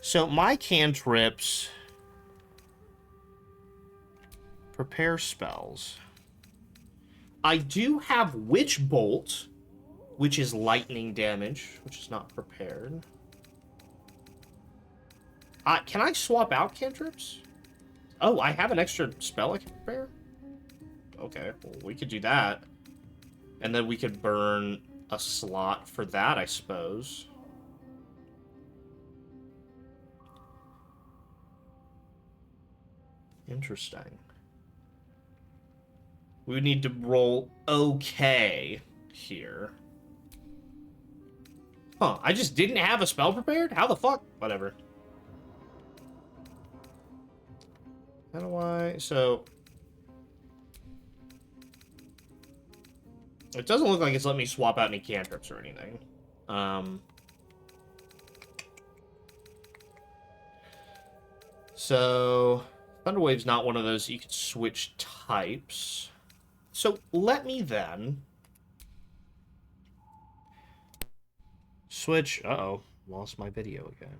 So my cantrips... Prepare spells. I do have Witch Bolt, which is lightning damage, which is not prepared. Can I swap out cantrips? Oh, I have an extra spell I can prepare? Okay, well, we could do that. And then we could burn a slot for that, I suppose. Interesting. We would need to roll okay here. Huh, I just didn't have a spell prepared? How the fuck? Whatever. How do I... So... It doesn't look like it's letting me swap out any cantrips or anything. So... Thunderwave's not one of those you can switch types. So let me then switch. Uh-oh, lost my video again.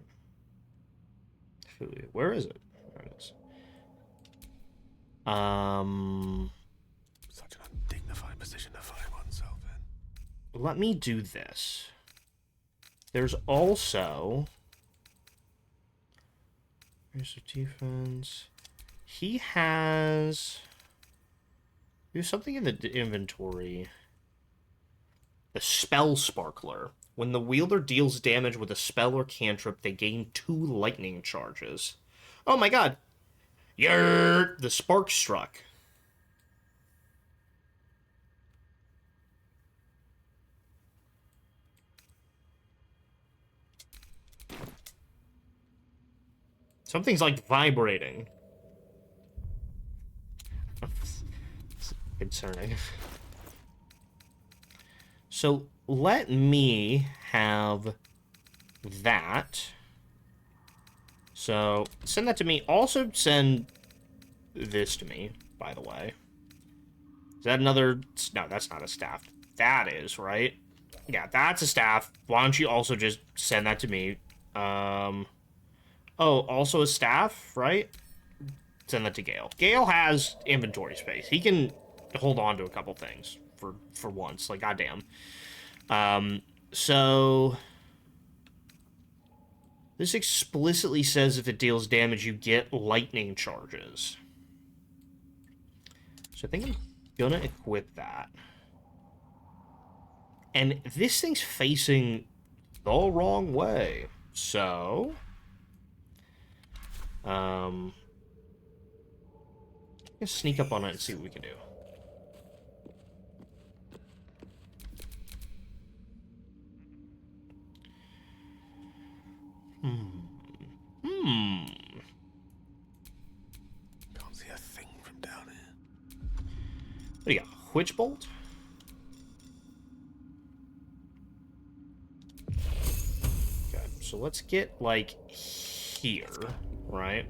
Where is it? There it is. Such an undignified position to find oneself in. Let me do this. There's also... Here's the defense. He has... There's something in the inventory. The Spell Sparkler. When the wielder deals damage with a spell or cantrip, they gain 2 lightning charges. Oh my god. Yer! The spark struck. Something's like vibrating. It's concerning. So let me have that. So send that to me. Also send this to me, by the way. Is that another? No, that's not a staff. That is, right? Yeah, that's a staff. Why don't you also just send that to me? Oh, also a staff, right? Send that to Gale. Gale has inventory space. He can hold on to a couple things for once. Like, goddamn. So this explicitly says if it deals damage, you get lightning charges. So I think I'm gonna equip that. And this thing's facing the wrong way. So let's sneak up on it and see what we can do. Can't see a thing from down here. What do you got? Witch Bolt? Okay, so let's get, like, here, right?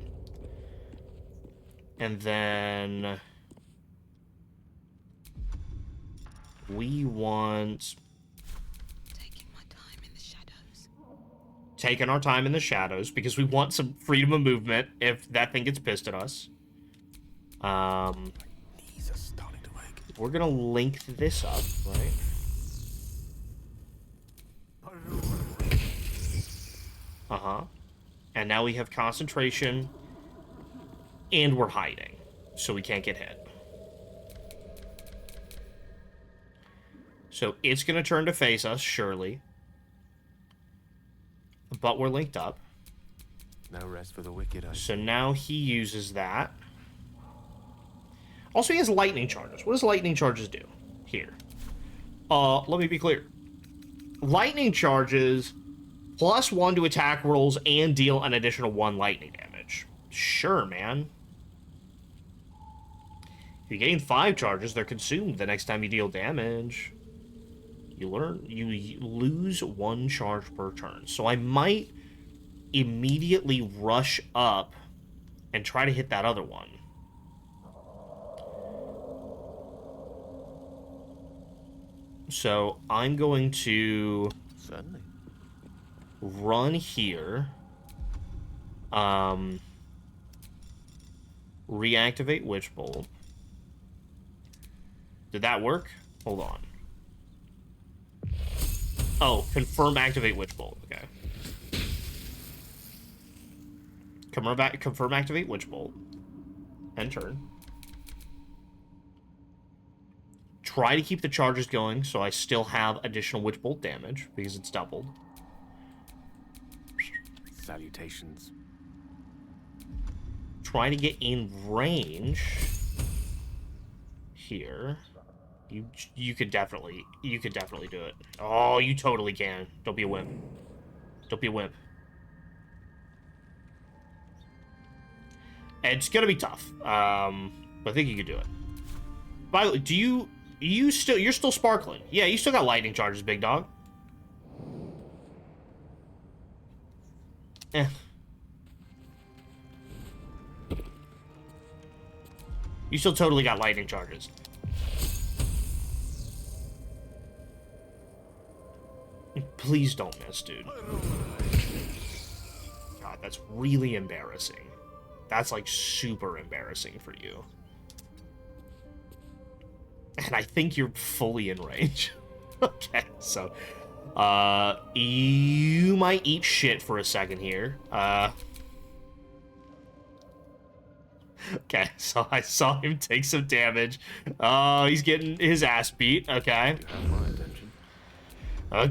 And then we want... Taking my time in the shadows. Taking our time in the shadows, because we want some freedom of movement if that thing gets pissed at us. Knees are starting to ache. We're gonna link this up, right? Uh-huh. And now we have concentration, and we're hiding, so we can't get hit. So it's gonna turn to face us, surely. But we're linked up. No rest for the wicked, So now he uses that. Also, he has lightning charges. What does lightning charges do? Here. Let me be clear. Lightning charges +1 to attack rolls and deal an additional 1 lightning damage. Sure, man. If you gain 5 charges, they're consumed the next time you deal damage. You lose 1 charge per turn. So I might immediately rush up and try to hit that other one. So I'm going to Certainly. run here. Reactivate Witch Bolt. Did that work? Hold on. Oh, confirm activate Witch Bolt. Okay. Confirm activate Witch Bolt. End turn. Try to keep the charges going so I still have additional Witch Bolt damage because it's doubled. Salutations. Try to get in range here. You could definitely do it. Oh, you totally can. Don't be a wimp. Don't be a wimp. It's gonna be tough. But I think you could do it. By the way, you're still sparkling. Yeah, you still got lightning charges, big dog. Eh. You still totally got lightning charges. Please don't miss, dude. God, that's really embarrassing. That's, like, super embarrassing for you. And I think you're fully in range. Okay, so... you might eat shit for a second here. Okay, so I saw him take some damage. Oh, he's getting his ass beat. Okay. You have my attention.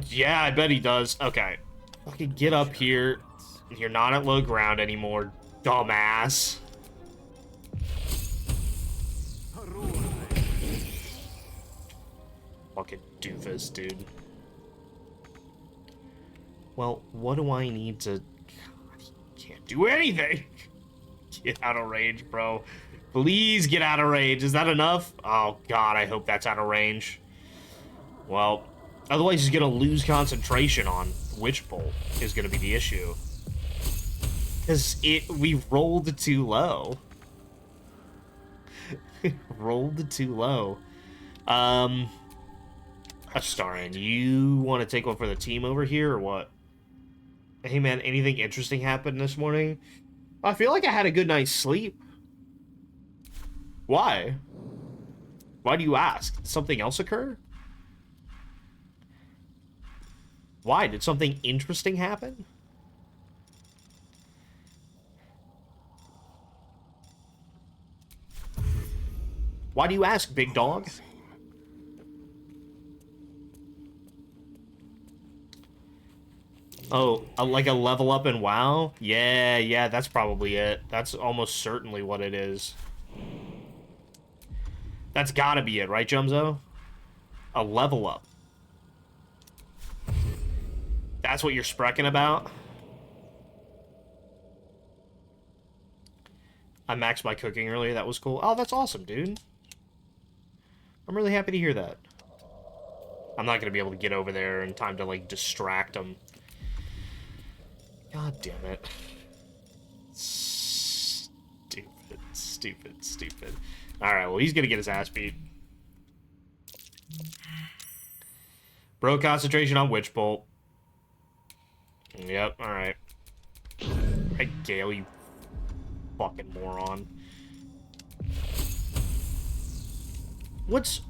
Yeah, I bet he does. Okay. Fucking get up here. You're not at low ground anymore, dumbass. Fucking doofus, dude. Well, what do I need to... God, he can't do anything. Get out of range, bro. Please get out of range. Is that enough? Oh, God, I hope that's out of range. Well, otherwise he's gonna lose concentration on Witch Bolt is gonna be the issue. Because we rolled too low. Rolled too low. Astarion, you want to take one for the team over here, or what? Hey, man, anything interesting happened this morning? I feel like I had a good night's sleep. Why? Why do you ask? Did something else occur? Why? Did something interesting happen? Why do you ask, big dog? Oh, like a level up in WoW? Yeah, that's probably it. That's almost certainly what it is. That's gotta be it, right, Jumzo? A level up. That's what you're sprecking about? I maxed my cooking earlier. That was cool. Oh, that's awesome, dude. I'm really happy to hear that. I'm not going to be able to get over there in time to, like, distract him. God damn it. Stupid. Alright, well, he's going to get his ass beat. Bro, concentration on Witch Bolt. Yep, alright. Hey, Gale, you fucking moron. What's...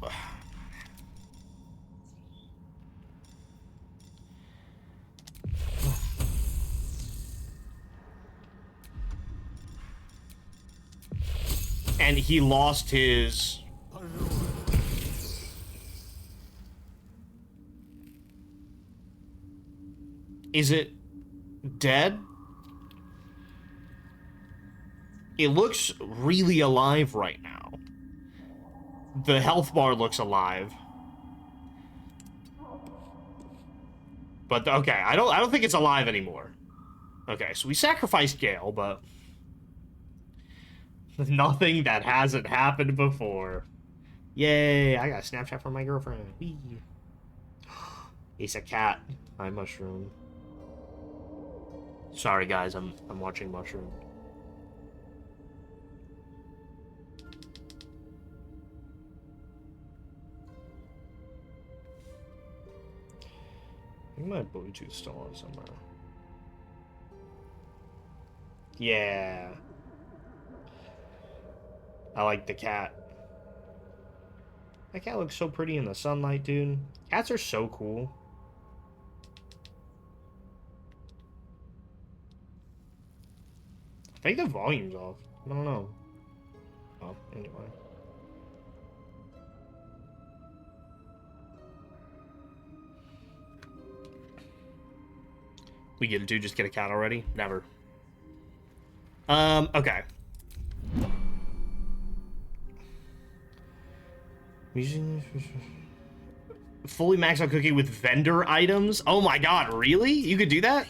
And he lost his... Is it dead? It looks really alive right now. The health bar looks alive. But okay, I don't think it's alive anymore. Okay, so we sacrificed Gale, but nothing that hasn't happened before. Yay, I got a Snapchat from my girlfriend. Whee. It's a cat. Hi, Mushroom. Sorry guys, I'm watching Mushroom. I think my Bluetooth's still on somewhere. Yeah. I like the cat. That cat looks so pretty in the sunlight, dude. Cats are so cool. I think the volume's off. I don't know. Oh, anyway. We get a dude, just get a cat already? Never. Okay. Fully maxed out cookie with vendor items? Oh my god, really? You could do that?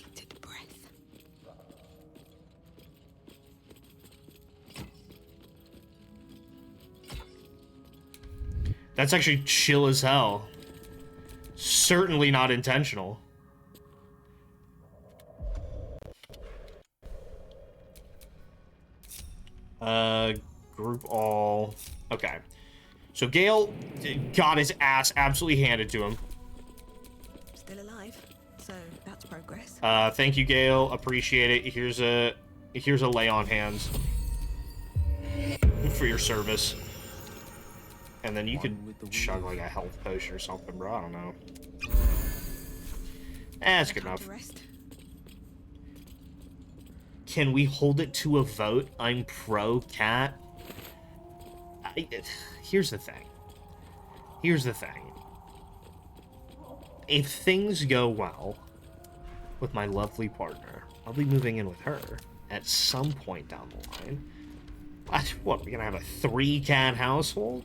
That's actually chill as hell. Certainly not intentional. Group all. Okay. So Gale got his ass absolutely handed to him. Still alive, so that's progress. Thank you, Gale. Appreciate it. Here's a lay on hands for your service. And then you could chug like a health potion or something, bro. I don't know. That's good enough. Can we hold it to a vote? I'm pro cat. Here's the thing. if things go well with my lovely partner, I'll be moving in with her at some point down the line. What, we're gonna have a 3-cat household?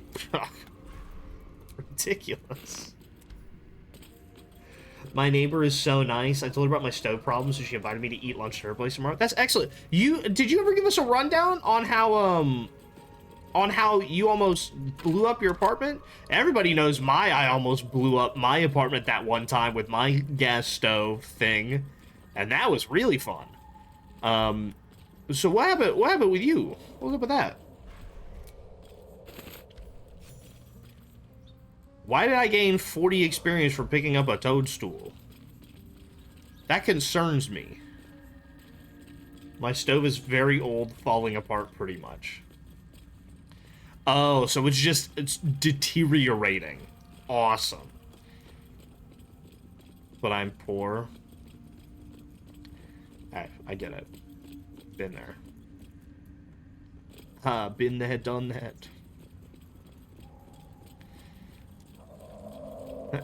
Ridiculous. My neighbor is so nice. I told her about my stove problem, so she invited me to eat lunch at her place tomorrow. That's excellent. Did you ever give us a rundown on how you almost blew up your apartment? Everybody knows I almost blew up my apartment that one time with my gas stove thing, and that was really fun. So what happened with you? What was up with that? Why did I gain 40 experience for picking up a toadstool? That concerns me. My stove is very old, falling apart pretty much. Oh, so it's deteriorating. Awesome. But I'm poor. I get it. Been there. Been there, done that.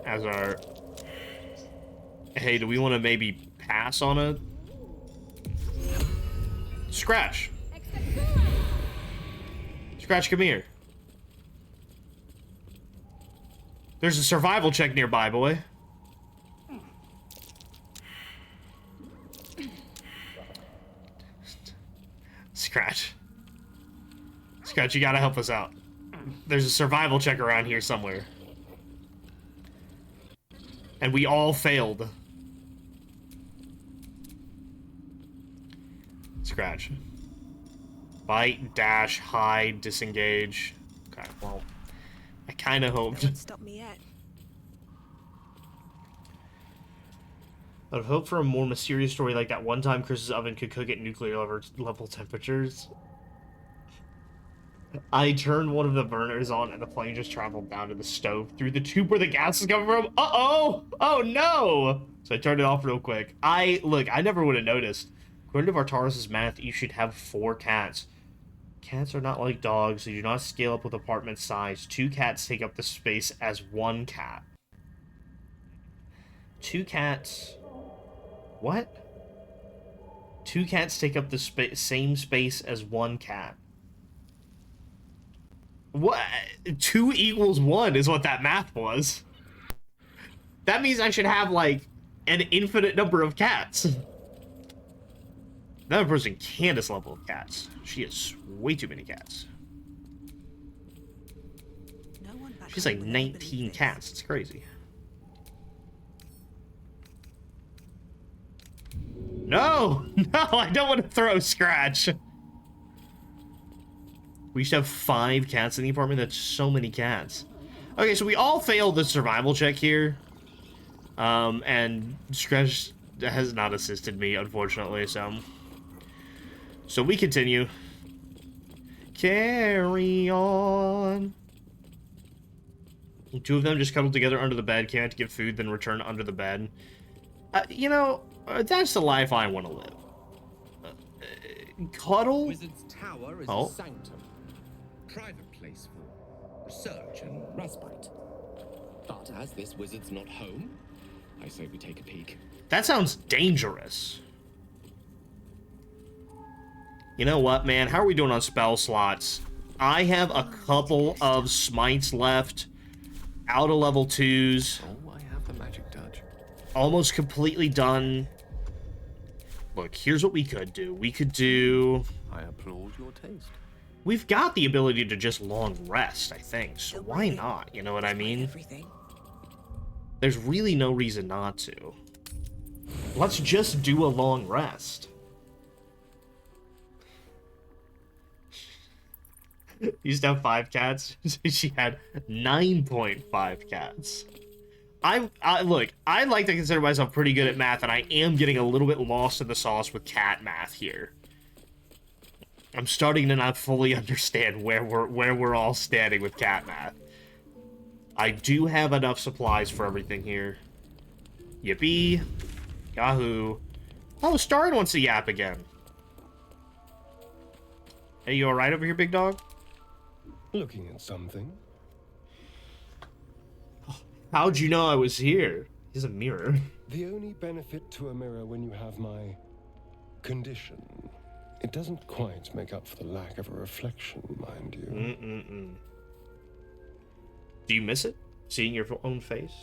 As our... Hey, do we want to maybe pass on a... Scratch! Scratch, come here. There's a survival check nearby, boy. Scratch. Scratch, you gotta help us out. There's a survival check around here somewhere. And we all failed. Scratch. Bite, dash, hide, disengage. Okay, well, I kind of hoped. No one stopped me yet. I'd hope for a more mysterious story like that one time Chris's oven could cook at nuclear level temperatures. I turned one of the burners on and the flame just traveled down to the stove through the tube where the gas is coming from. Uh-oh! Oh no! So I turned it off real quick. Look, I never would have noticed. According to Vartaris' math, you should have 4 cats. Cats are not like dogs. They do not scale up with apartment size. 2 cats take up the space as 1 cat. 2 cats... What? 2 cats take up the same space as 1 cat. What? 2 equals 1 is what that math was. That means I should have, like, an infinite number of cats. Another person, Candace level of cats. She has way too many cats. No one back She's home like would ever 19 believe this. cats. It's crazy. No! No, I don't want to throw Scratch. We used to have 5 cats in the apartment. That's so many cats. Okay, so we all failed the survival check here. And Scratch has not assisted me, unfortunately, so we continue. Carry on. 2 of them just cuddled together under the bed, came out to get food, then return under the bed. You know, that's the life I want to live. Cuddle? Wizard's Tower is Oh. a sanctum. Private place for research and respite. But as this wizard's not home, I say we take a peek. That sounds dangerous. You know what, man? How are we doing on spell slots? I have a couple of smites left. Out of level 2s. Oh, I have the magic touch. Almost completely done. Look, here's what we could do. We could do... I applaud your taste. We've got the ability to just long rest, I think. So why not? You know what I mean? Everything. There's really no reason not to. Let's just do a long rest. Used to have 5 cats. She had 9.5 cats. Look, I like to consider myself pretty good at math, and I am getting a little bit lost in the sauce with cat math here. I'm starting to not fully understand where we're all standing with cat math. I do have enough supplies for everything here. Yippee. Yahoo. Oh, Starry wants to yap again. Hey, you alright over here, big dog? Looking at something. How'd you know I was here? He's a mirror. The only benefit to a mirror when you have my condition, it doesn't quite make up for the lack of a reflection, mind you. Do you miss it? Seeing your own face?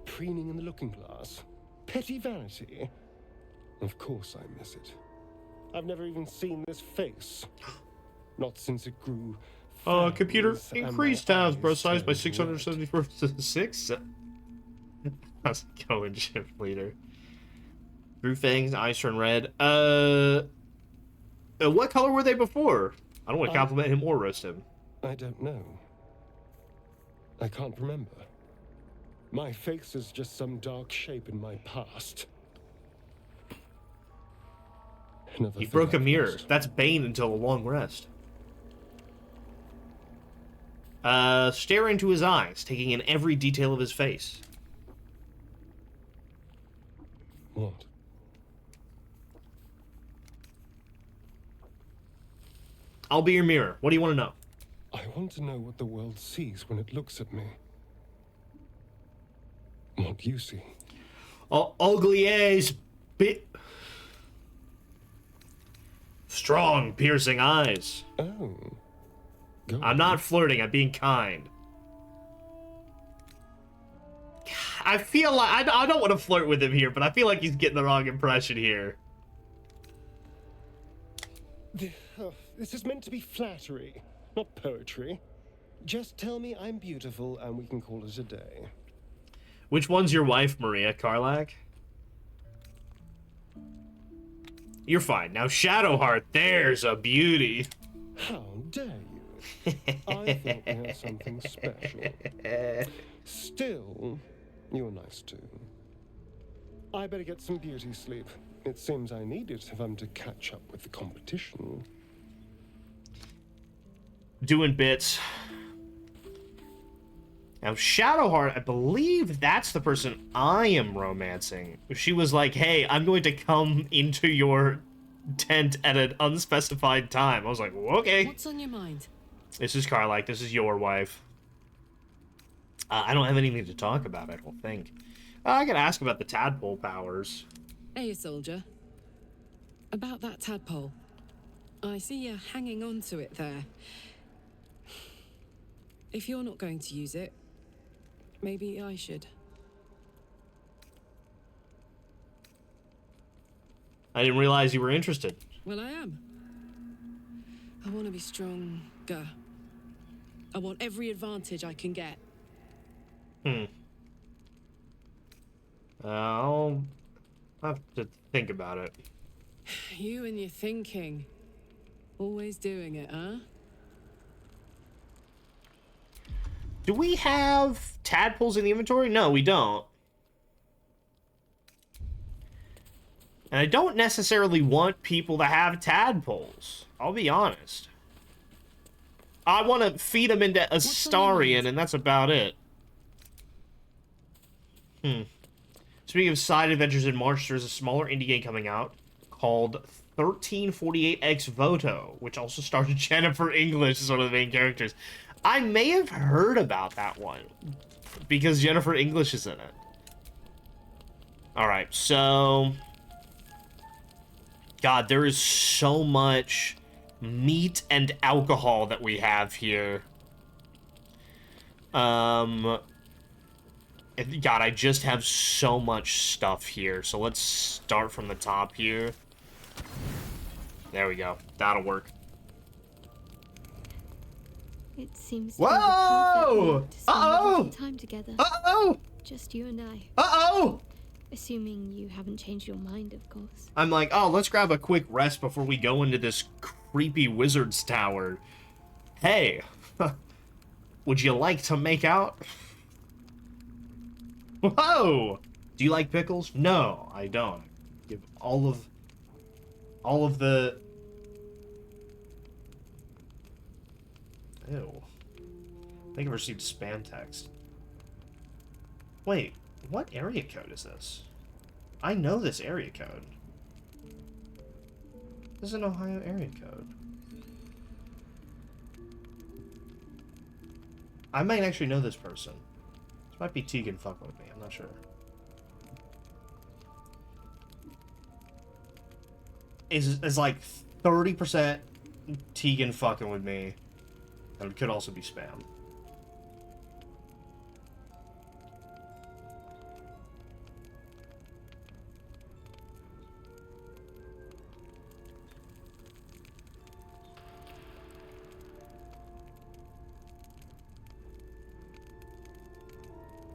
Preening in the looking glass. Petty vanity. Of course I miss it. I've never even seen this face. Not since it grew. Computer fangs and my increased Hasbro eyes size by turned 674 to 6. How's it going, shift leader? Drew fangs, eyes turn red. What color were they before? I don't want to compliment him or roast him. I don't know. I can't remember. My face is just some dark shape in my past. Another He thing broke a I've mirror. lost. That's Bane until a long rest. Stare into his eyes, taking in every detail of his face. What? I'll be your mirror. What do you want to know? I want to know what the world sees when it looks at me. What you see. Oh, ugly ass bit. Strong, piercing eyes. Oh. Go I'm on. not flirting. I'm being kind. I feel like I don't want to flirt with him here, but I feel like he's getting the wrong impression here. This is meant to be flattery, not poetry. Just tell me I'm beautiful and we can call it a day. Which one's your wife, Maria Karlak? You're fine. Now, Shadowheart, there's a beauty. How dare you? I thought we had something special. Still, you're nice too. I better get some beauty sleep. It seems I need it if I'm to catch up with the competition. Doing bits. Now, Shadowheart, I believe that's the person I am romancing. She was like, hey, I'm going to come into your tent at an unspecified time. I was like, well, okay. What's on your mind? This is Karlak. This is your wife. I don't have anything to talk about, I don't think. I gotta ask about the tadpole powers. Hey, soldier. About that tadpole. I see you hanging on to it there. If you're not going to use it, maybe I should. I didn't realize you were interested. Well, I am. I want to be stronger. I want every advantage I can get. I'll have to think about it. You and your thinking. Always doing it, huh? Do we have tadpoles in the inventory? No, we don't. And I don't necessarily want people to have tadpoles. I'll be honest. I want to feed them into Astarion, and that's about it. Speaking of side adventures in March, there's a smaller indie game coming out called 1348X Voto, which also stars Jennifer English as one of the main characters. I may have heard about that one because Jennifer English is in it. Alright, so... God, there is so much meat and alcohol that we have here. God, I just have so much stuff here. So let's start from the top here. There we go. That'll work. It seems to Whoa! be the perfect moment to spend Uh-oh! quality time together. Uh-oh! Just you and I. Uh-oh! Assuming you haven't changed your mind, of course. I'm like, oh, let's grab a quick rest before we go into this creepy wizard's tower. Hey, would you like to make out? Whoa! Do you like pickles? No, I don't. Give all of the... Ew. I think I've received spam text. Wait, what area code is this? I know this area code. This is an Ohio area code. I might actually know this person. This might be Tegan fucking with me, I'm not sure. is like 30% Tegan fucking with me, and it could also be spam.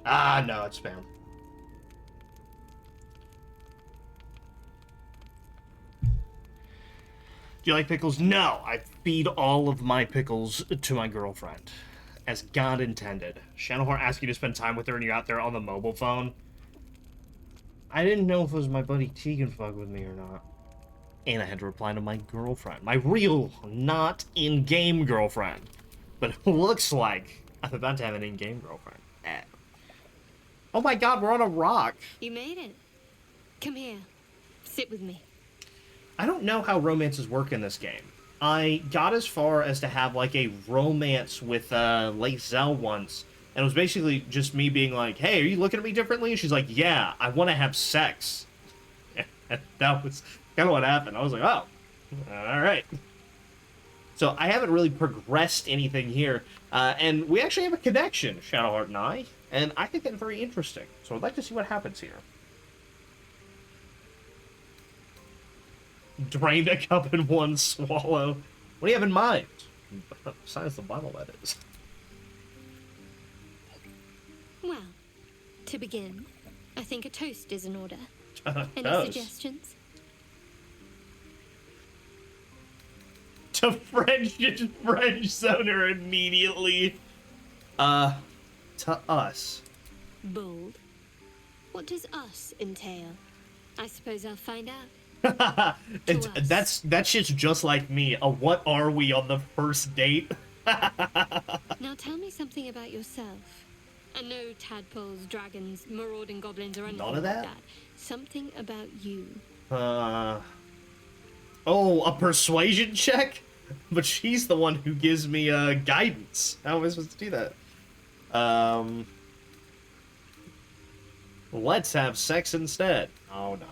Ah, no, it's spam. Do you like pickles? No, I feed all of my pickles to my girlfriend, as God intended. Shadowheart asked you to spend time with her and you're out there on the mobile phone. I didn't know if it was my buddy Tegan fuck with me or not. And I had to reply to my girlfriend. My real, not in-game girlfriend. But it looks like I'm about to have an in-game girlfriend. Oh my God, we're on a rock. You made it. Come here. Sit with me. I don't know how romances work in this game. I got as far as to have, like, a romance with, Lae'zel once, and it was basically just me being like, hey, are you looking at me differently? And she's like, yeah, I want to have sex. And that was kind of what happened. I was like, oh, alright. So I haven't really progressed anything here, and we actually have a connection, Shadowheart and I think that's very interesting. So I'd like to see what happens here. Drained a cup in one swallow. What do you have in mind? Besides the bottle, that is. Well, to begin, I think a toast is in order. Any Toast. suggestions? To French zoner immediately. To us. Bold. What does us entail? I suppose I'll find out. It's, us. that shit's just like me. What are we on the first date? Now tell me something about yourself. And no tadpoles, dragons, marauding goblins, or anything None of like that? that. Something about you. Oh, a persuasion check? But she's the one who gives me, guidance. How am I supposed to do that? Let's have sex instead. Oh, no.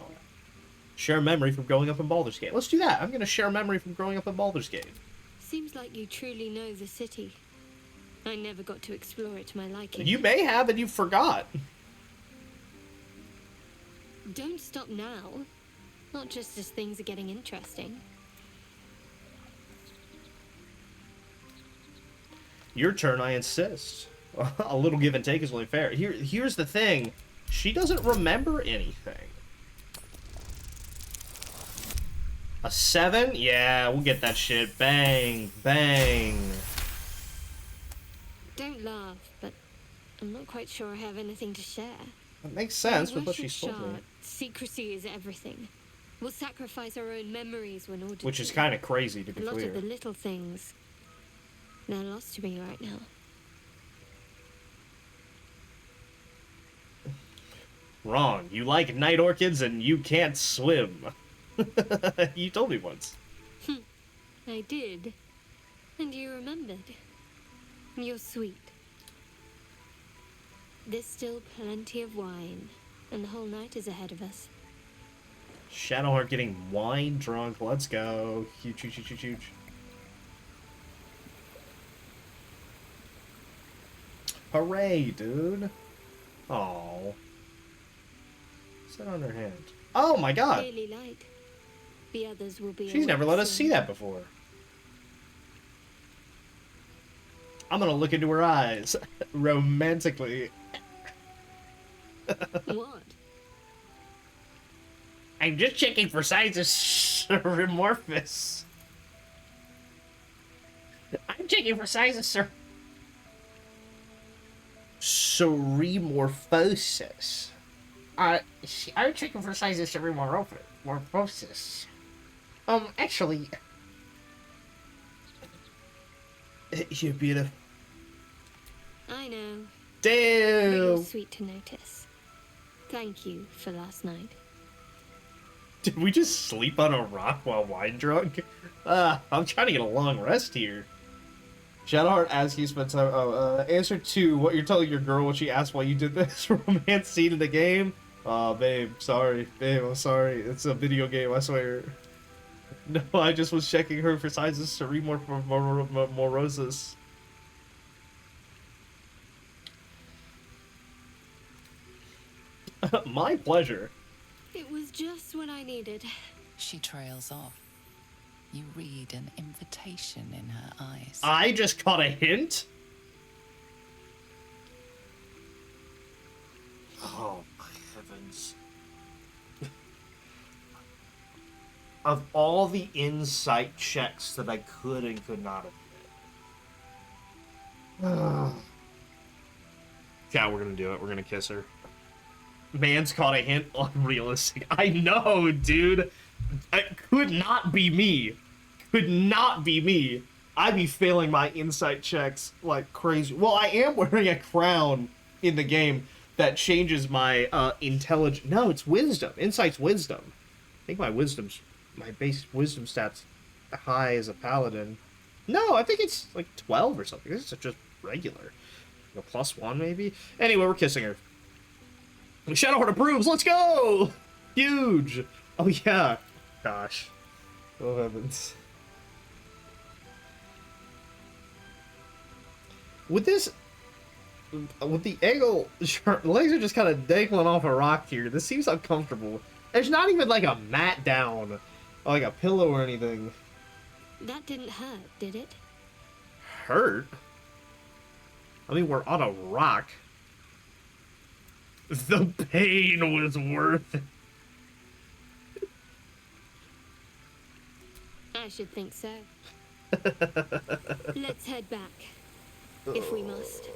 Share a memory from growing up in Baldur's Gate. Let's do that. I'm gonna share a memory from growing up in Baldur's Gate. Seems like you truly know the city. I never got to explore it to my liking. You may have, and you forgot. Don't stop now. Not just as things are getting interesting. Your turn, I insist. A little give and take is only fair. Here's the thing. She doesn't remember anything. A 7? Yeah, we'll get that shit. Bang, bang. Don't laugh, but I'm not quite sure I have anything to share. That makes sense with what Worship she's told me. Shard. Secrecy is everything. We'll sacrifice our own memories when ordered Which is to. kind of crazy, to A be lot clear. of the little things, they're lost to me right now. Wrong. You like night orchids and you can't swim. You told me once. I did. And you remembered. You're sweet. There's still plenty of wine, and the whole night is ahead of us. Shadowheart getting wine drunk. Let's go. Huge, huge, huge, huge, huge. Hooray, dude. Oh. Sit on her hand. Oh my god. Clearly light. The others will be. She's never awake let us soon. see that before. I'm gonna look into her eyes. Romantically. What? I'm just checking for signs of Ceremorphous. I'm checking for signs of Ceremorphosis. I'm checking for signs of Ceremorphosis. Actually... You're beautiful. I know. But you're Damn! sweet to notice. Thank you for last night. Did we just sleep on a rock while wine drunk? I'm trying to get a long rest here. Shadowheart asks you spend time. Answer 2. What you're telling your girl when she asks why you did this romance scene in the game? Babe, sorry. Babe, I'm sorry. It's a video game, I swear. No, I just was checking her for signs of cerebral morosis. My pleasure. It was just what I needed. She trails off. You read an invitation in her eyes. I just caught a hint? Oh, my heavens. Of all the insight checks that I could and could not have made. Yeah, we're gonna do it. We're gonna kiss her. Man's caught a hint. Unrealistic. I know, dude. It could not be me. Could not be me. I'd be failing my insight checks like crazy. Well, I am wearing a crown in the game that changes my intelligence. No, it's wisdom. Insight's wisdom. I think my base wisdom stats high as a paladin. No, I think it's like 12 or something. This is just regular. A +1 maybe. Anyway, we're kissing her. Shadowheart approves. Let's go. Huge. Oh yeah. Gosh. Oh heavens. With the angle, legs are just kind of dangling off a rock here. This seems uncomfortable. There's not even like a mat down, or like a pillow or anything. That didn't hurt, did it? Hurt? I mean, we're on a rock. The pain was worth it. I should think so. Let's head back. If we must.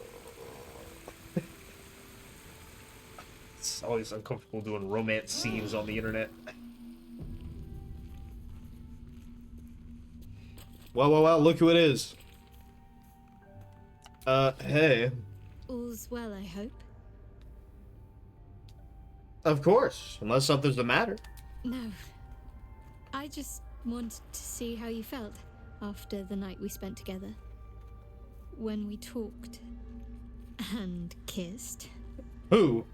It's always uncomfortable doing romance scenes on the internet. Well, look who it is. Hey. All's well, I hope. Of course, unless something's the matter. No. I just wanted to see how you felt after the night we spent together. When we talked and kissed. Who?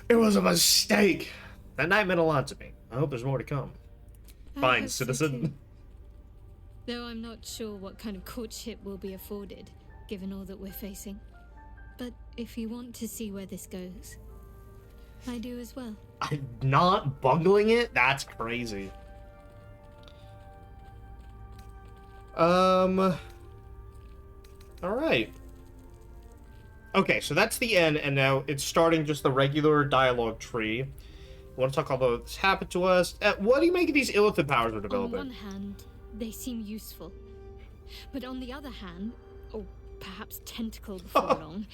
It was a mistake. That night meant a lot to me. I hope there's more to come. Fine, citizen. Though I'm not sure what kind of courtship will be afforded, given all that we're facing. But if you want to see where this goes, I do as well. I'm not bungling it? That's crazy. Alright. Okay, so that's the end, and now it's starting just the regular dialogue tree. I want to talk about this happened to us. What do you make of these illithid powers we're developing? On one hand, they seem useful. But on the other hand, or perhaps tentacled before long,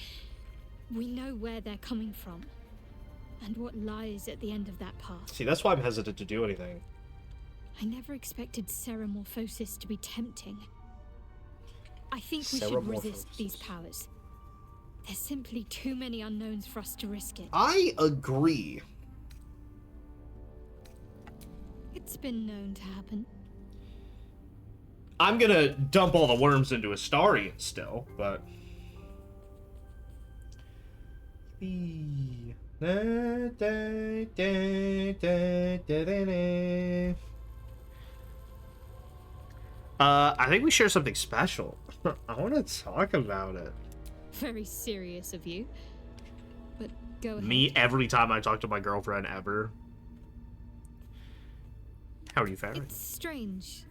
we know where they're coming from. And what lies at the end of that path. See, that's why I'm hesitant to do anything. I never expected Ceramorphosis to be tempting. I think we should resist these powers. There's simply too many unknowns for us to risk it. I agree. It's been known to happen. I'm gonna dump all the worms into Astarion still, but... I think we share something special. I want to talk about it. Very serious of you. But go ahead. Me every time I talk to my girlfriend ever. How are you faring? It's strange.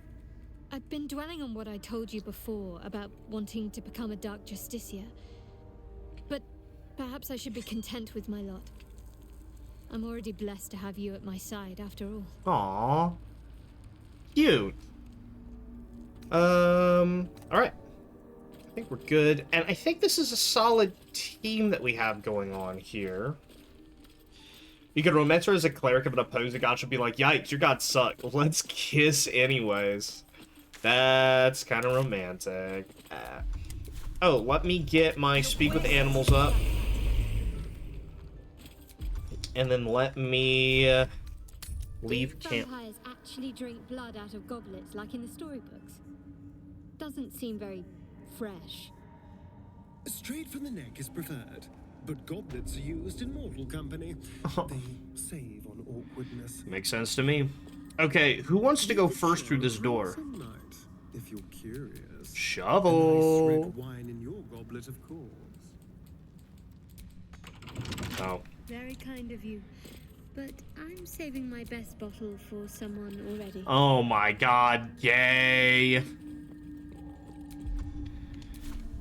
I've been dwelling on what I told you before about wanting to become a Dark Justiciar. But perhaps I should be content with my lot. I'm already blessed to have you at my side after all. Aww. Cute. Alright. I think we're good. And I think this is a solid team that we have going on here. You could romance her as a cleric of an opposing god should be like, yikes, your gods suck. Let's kiss anyways. That's kind of romantic. Oh, let me get my speak with animals up. And then let me leave camp. Vampires actually drink blood out of goblets like in the storybooks. Doesn't seem very fresh. Straight from the neck is preferred, but goblets are used in mortal company. They save on awkwardness. Makes sense to me. Okay, who wants to go first through this door? Some night, if you're curious. A nice Shovel. red wine in your goblet, of course. Oh. Very kind of you. But I'm saving my best bottle for someone already. Oh my god, yay.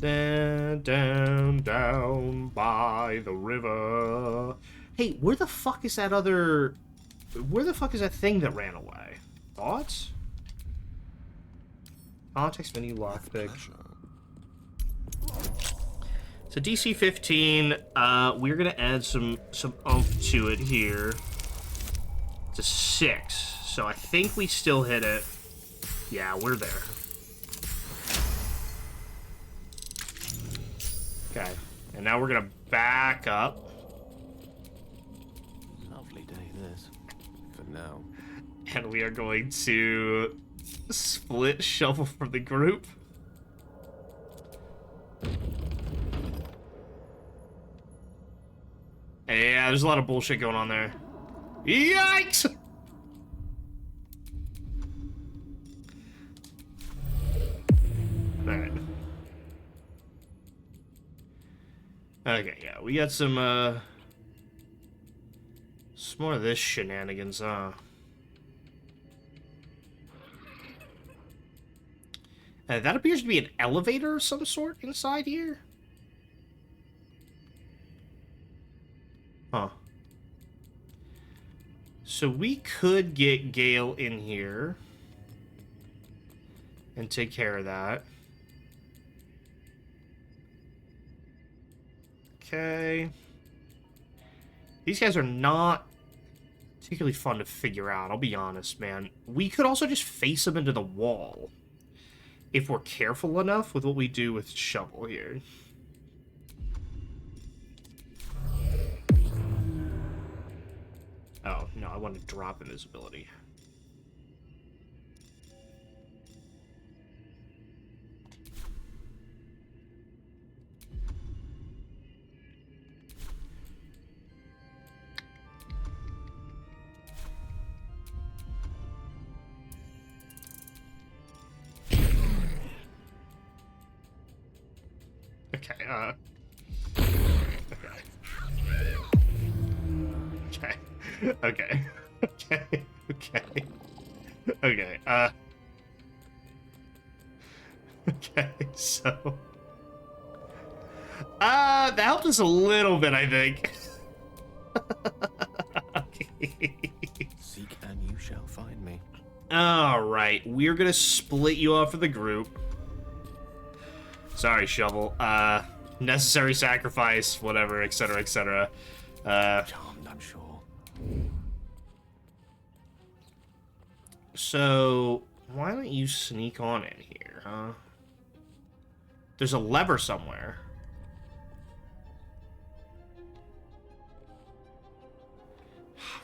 Down, down, down by the river. Hey, where the fuck is that other... Where the fuck is that thing that ran away? Thoughts? Context menu lockpick. So DC 15, we're gonna add some oomph to it here. It's a 6, so I think we still hit it. Yeah, we're there. Okay, and now we're gonna back up. Lovely day, this. For now. And we are going to split Shovel from the group. Yeah, there's a lot of bullshit going on there. Yikes! Alright. Okay, yeah, we got some more of this shenanigans, huh? That appears to be an elevator of some sort inside here. Huh. So we could get Gale in here and take care of that. Okay. These guys are not particularly fun to figure out, I'll be honest, man. We could also just face them into the wall if we're careful enough with what we do with Shovel here. Oh, no, I want to drop invisibility. Okay, okay. Okay, okay, so... that helped us a little bit, I think. Seek and you shall find me. Alright, we're gonna split you off of the group. Sorry, Shovel. Necessary sacrifice, whatever, etc., etc. Charmed, I'm sure. So, why don't you sneak on in here, huh? There's a lever somewhere.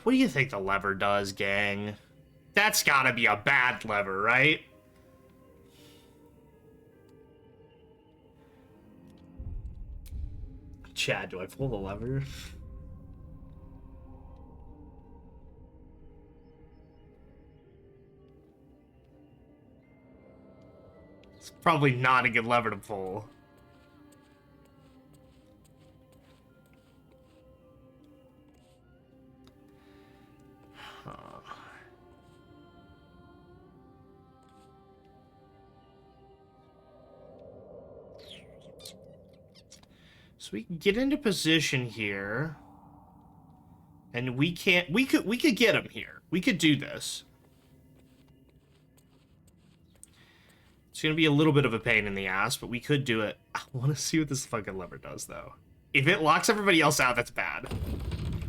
What do you think the lever does, gang? That's gotta be a bad lever, right? Chad, do I pull the lever? It's probably not a good lever to pull. So we can get into position here. And we can't... We could get him here. We could do this. It's gonna be a little bit of a pain in the ass, but we could do it. I want to see what this fucking lever does, though. If it locks everybody else out, that's bad.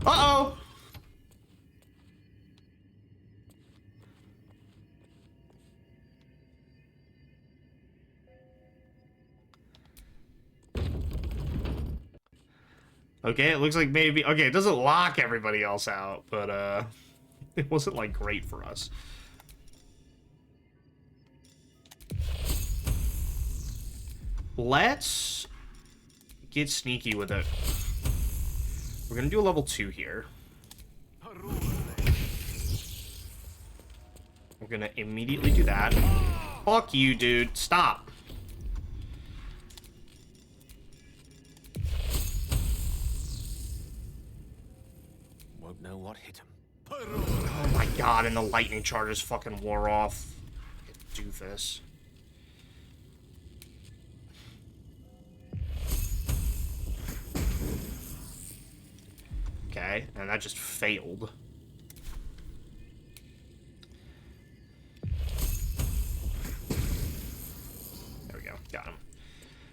Uh-oh! Okay, it looks like maybe... Okay, it doesn't lock everybody else out, but, it wasn't, like, great for us. Let's get sneaky with it. We're gonna do a level 2 here. We're gonna immediately do that. Fuck you, dude. Stop. Won't know what hit him. Oh my god, and the lightning charges fucking wore off. Doofus. Okay, and that just failed. There we go, got him.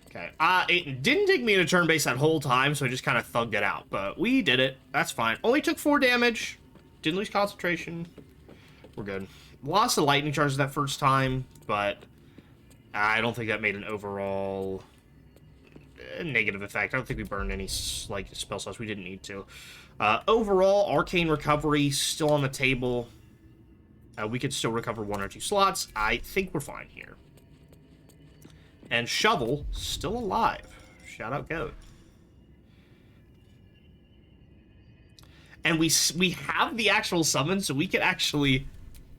Okay, it didn't take me to turn base that whole time, so I just kind of thugged it out. But we did it. That's fine. Only took 4 damage. Didn't lose concentration. We're good. Lost the lightning charges that first time, but I don't think that made an overall negative effect. I don't think we burned any like spell slots. We didn't need to. Overall, arcane recovery still on the table. We could still recover 1 or 2 slots. I think we're fine here. And Shovel, still alive. Shout out Goat. And we have the actual summon, so we can actually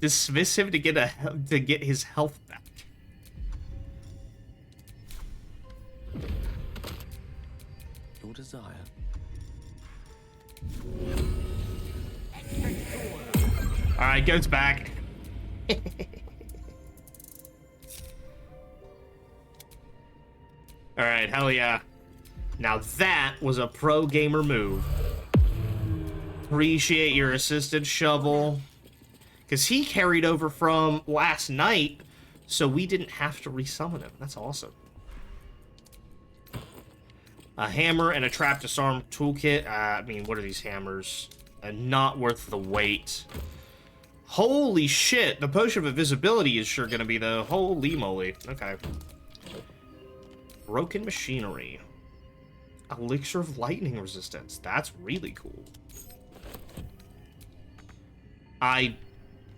dismiss him to get his health back. Your desire. Alright, Goat's back. Alright, hell yeah. Now that was a pro gamer move. Appreciate your assistant, Shovel. Because he carried over from last night, so we didn't have to resummon him. That's awesome. A hammer and a trap disarm toolkit. I mean, what are these hammers? Not worth the wait. Holy shit, the potion of invisibility is sure gonna be the holy moly. Okay. Broken machinery. Elixir of lightning resistance. That's really cool. I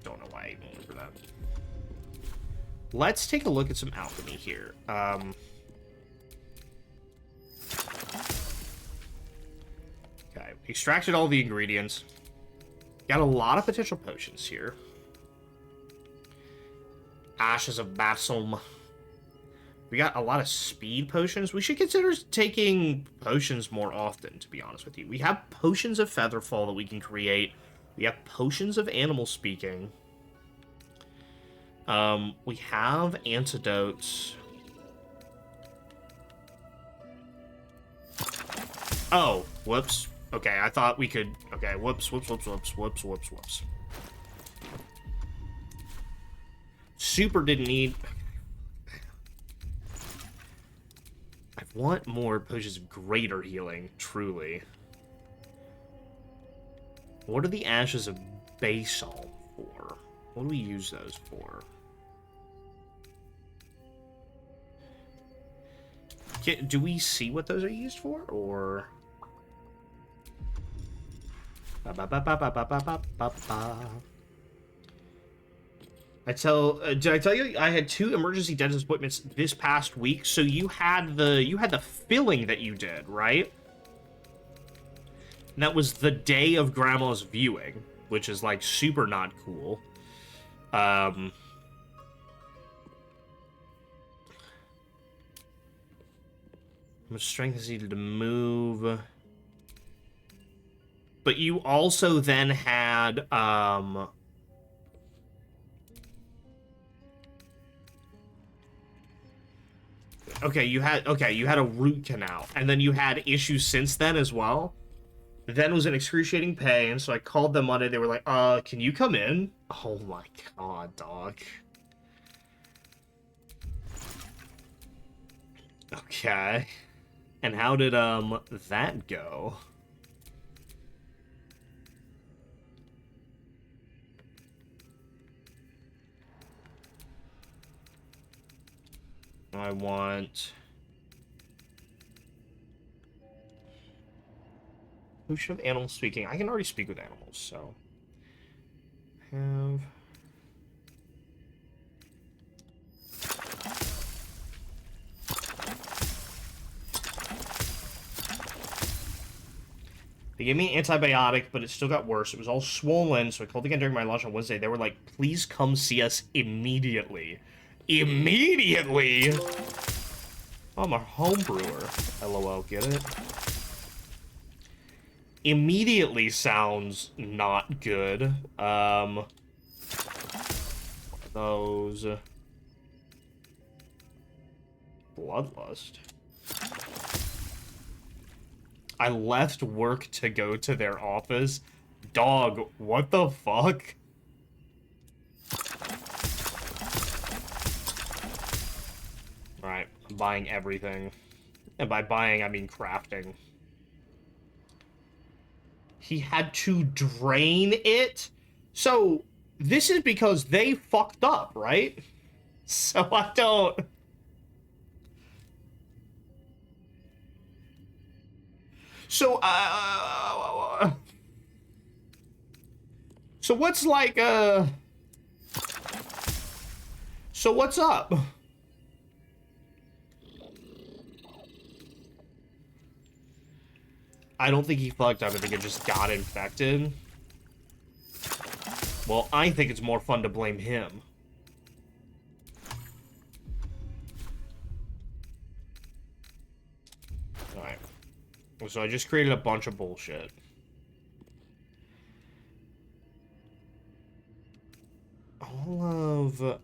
don't know why I even remember that. Let's take a look at some alchemy here. Okay, extracted all the ingredients. Got a lot of potential potions here. Ashes of Balsam. We got a lot of speed potions. We should consider taking potions more often, to be honest with you. We have potions of Featherfall that we can create. We have potions of Animal Speaking. We have antidotes. Oh, whoops. Okay, I thought we could... Okay, whoops. Super didn't need... I want more potions of greater healing, truly. What are the ashes of Basalt for? What do we use those for? Do we see what those are used for, or... Did I tell you I had 2 emergency dentist appointments this past week? So you had the filling that you did, right? And that was the day of Grandma's viewing, which is like super not cool. My strength is needed to move. But you also then had you had a root canal, and then you had issues since then as well. Then was in excruciating pain, so I called them Monday. They were like, can you come in? Oh my god, dog. Okay. And how did that go? I want... Who should have animal speaking? I can already speak with animals, so... Have... They gave me an antibiotic, but it still got worse. It was all swollen, so I called again during my lunch on Wednesday. They were like, please come see us immediately. Immediately? I'm a home brewer. LOL, get it? Immediately sounds not good. Those... Bloodlust. I left work to go to their office. Dog, what the fuck? Alright, I'm buying everything. And by buying, I mean crafting. He had to drain it? So, this is because they fucked up, right? So I don't... So, so what's like, so what's up? I don't think he fucked up. I think it just got infected. Well, I think it's more fun to blame him. Alright. So I just created a bunch of bullshit. All of...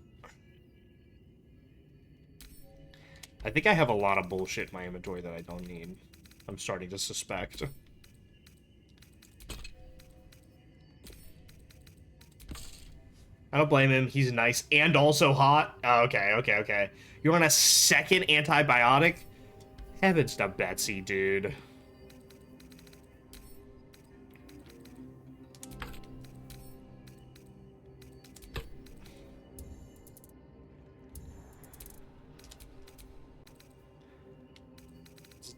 I think I have a lot of bullshit in my inventory that I don't need. I'm starting to suspect. I don't blame him. He's nice and also hot. Oh, okay. You're on a second antibiotic? Heavens to Betsy, dude.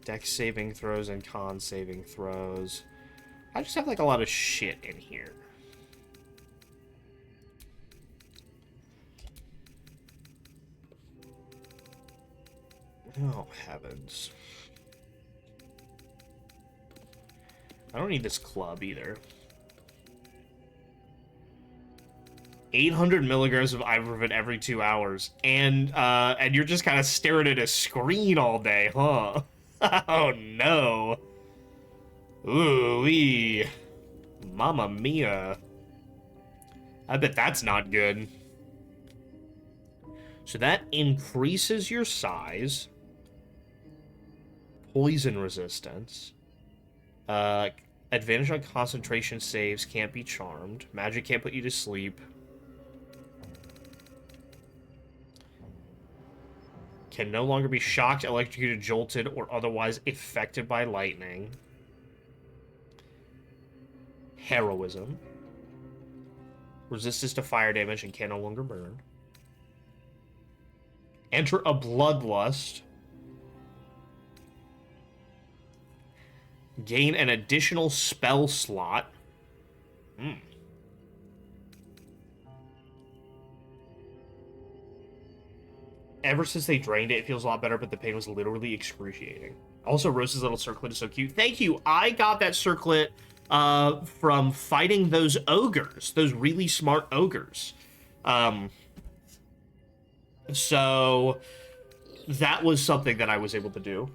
Dex saving throws and con saving throws. I just have like a lot of shit in here. Oh, heavens. I don't need this club either. 800 milligrams of ibuprofen every 2 hours. And you're just kind of staring at a screen all day, huh? Oh, no. Ooh-wee. Mamma mia. I bet that's not good. So that increases your size. Poison resistance. Advantage on concentration saves. Can't be charmed. Magic can't put you to sleep. Can no longer be shocked, electrocuted, jolted, or otherwise affected by lightning. Heroism. Resistance to fire damage and can no longer burn. Enter a bloodlust. Gain an additional spell slot. Ever since they drained it, it feels a lot better, but the pain was literally excruciating. Also, Rose's little circlet is so cute. Thank you. I got that circlet from fighting those ogres, those really smart ogres. So that was something that I was able to do.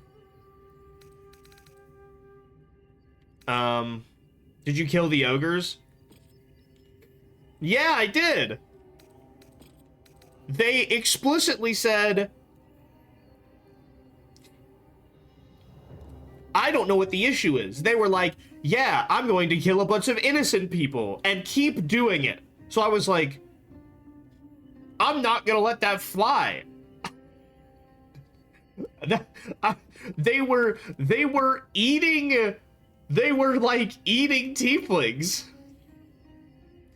Did you kill the ogres? Yeah, I did. They explicitly said, I don't know what the issue is. They were like, yeah, I'm going to kill a bunch of innocent people and keep doing it. So I was like, I'm not going to let that fly. They were eating tieflings.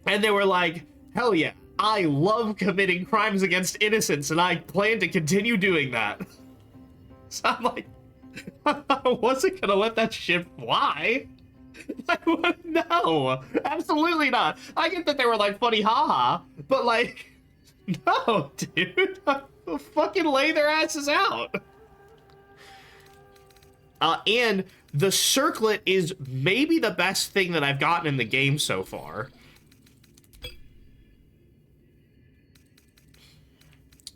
And they were like, hell yeah. I love committing crimes against innocents, and I plan to continue doing that. So I'm like, I wasn't gonna let that shit fly. Like, no, absolutely not. I get that they were like funny haha, but like, no, dude, fucking lay their asses out. And The circlet is maybe the best thing that I've gotten in the game so far.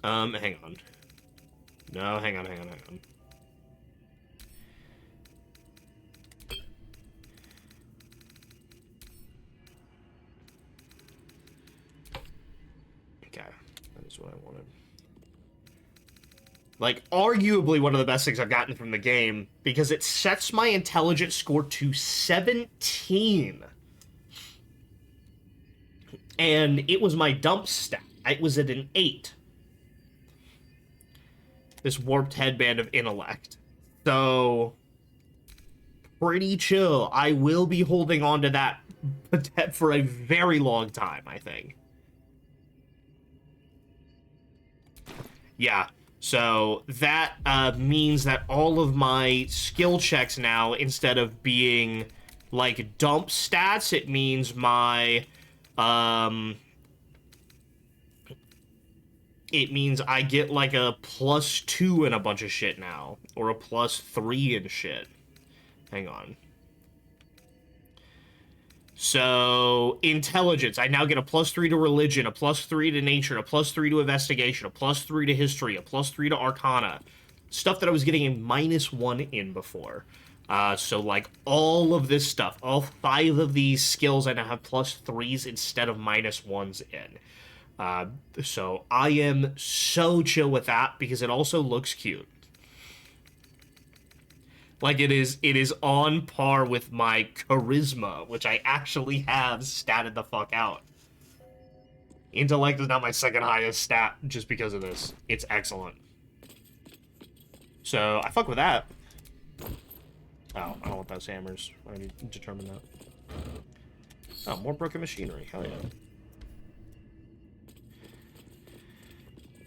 Hang on. No, hang on. Okay, that is what I wanted. Like, arguably one of the best things I've gotten from the game, because it sets my intelligence score to 17. And it was my dump stat. It was at an 8. This warped headband of intellect. So, pretty chill. I will be holding on to that for a very long time, I think. Yeah. So that means that all of my skill checks now, instead of being like dump stats, it means my it means I get like a +2 and a bunch of shit now, or a +3 and shit. Hang on. So, intelligence. I now get a +3 to religion, a +3 to nature, a +3 to investigation, a +3 to history, a +3 to arcana. Stuff that I was getting a -1 in before. So, like, all of this stuff, all 5 of these skills, I now have +3s instead of -1s in. So, I am so chill with that, because it also looks cute. Like, it is on par with my charisma, which I actually have statted the fuck out. Intellect is now my second highest stat just because of this. It's excellent. So, I fuck with that. Oh, I don't want those hammers. I need to determine that. Oh, more broken machinery. Hell yeah.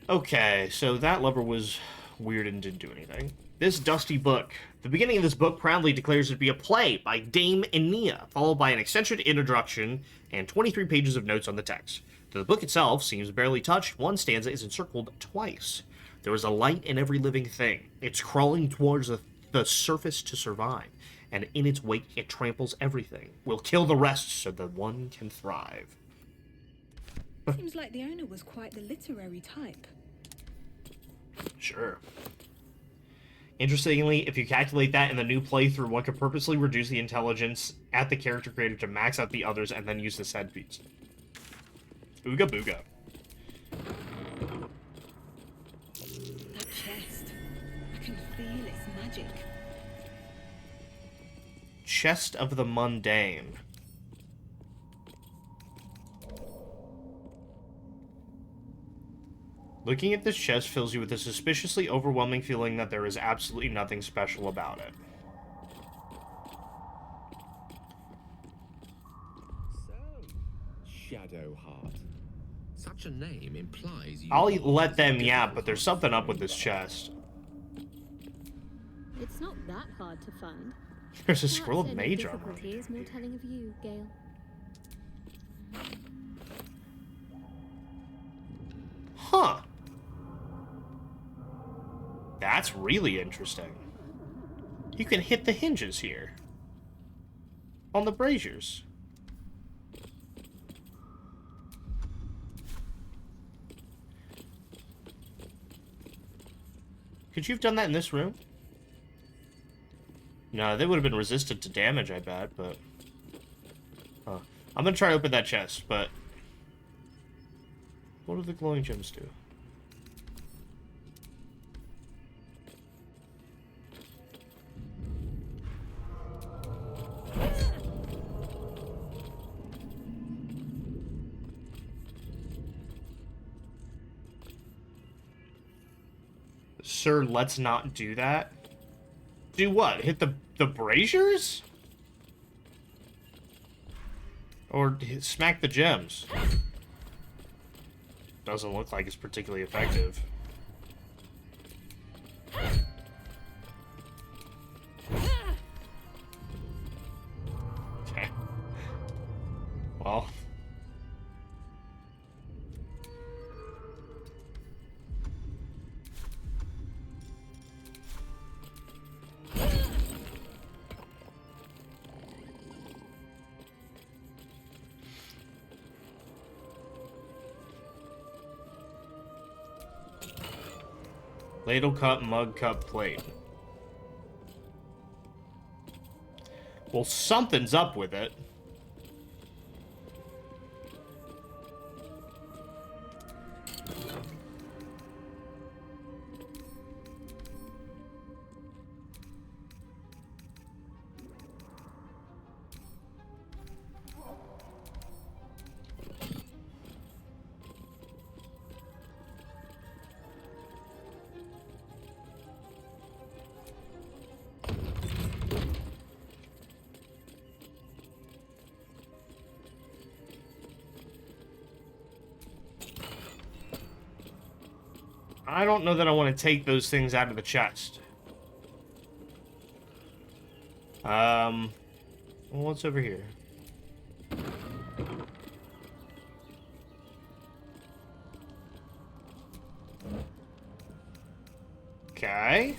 Okay, so that lever was weird and didn't do anything. This dusty book. The beginning of this book proudly declares it to be a play by Dame Enia, followed by an eccentric introduction and 23 pages of notes on the text. Though the book itself seems barely touched, one stanza is encircled twice. There is a light in every living thing. It's crawling towards the surface to survive, and in its wake it tramples everything. We'll kill the rest so that one can thrive. Seems like the owner was quite the literary type. Sure. Interestingly, if you calculate that in the new playthrough, one could purposely reduce the intelligence at the character creator to max out the others and then use the set piece. Ooga booga. That chest. I can feel its magic. Chest of the Mundane. Looking at this chest fills you with a suspiciously overwhelming feeling that there is absolutely nothing special about it. So, Shadowheart. Such a name implies you... I'll let them yap, but there's something up with this chest. It's not that hard to find. There's a scroll of Perhaps any mage armor. difficulty is more telling of you, Gale. Huh. That's really interesting. You can hit the hinges here. On the braziers. Could you have done that in this room? No, they would have been resistant to damage, I bet, but... Huh. I'm gonna try to open that chest, but... What do the glowing gems do? Sir, let's not do that. Do what? Hit the braziers? Or smack the gems? Doesn't look like it's particularly effective. Okay. Well. Ladle cup, mug cup, plate. Well, something's up with it. I don't know that I want to take those things out of the chest. Well, what's over here? Okay.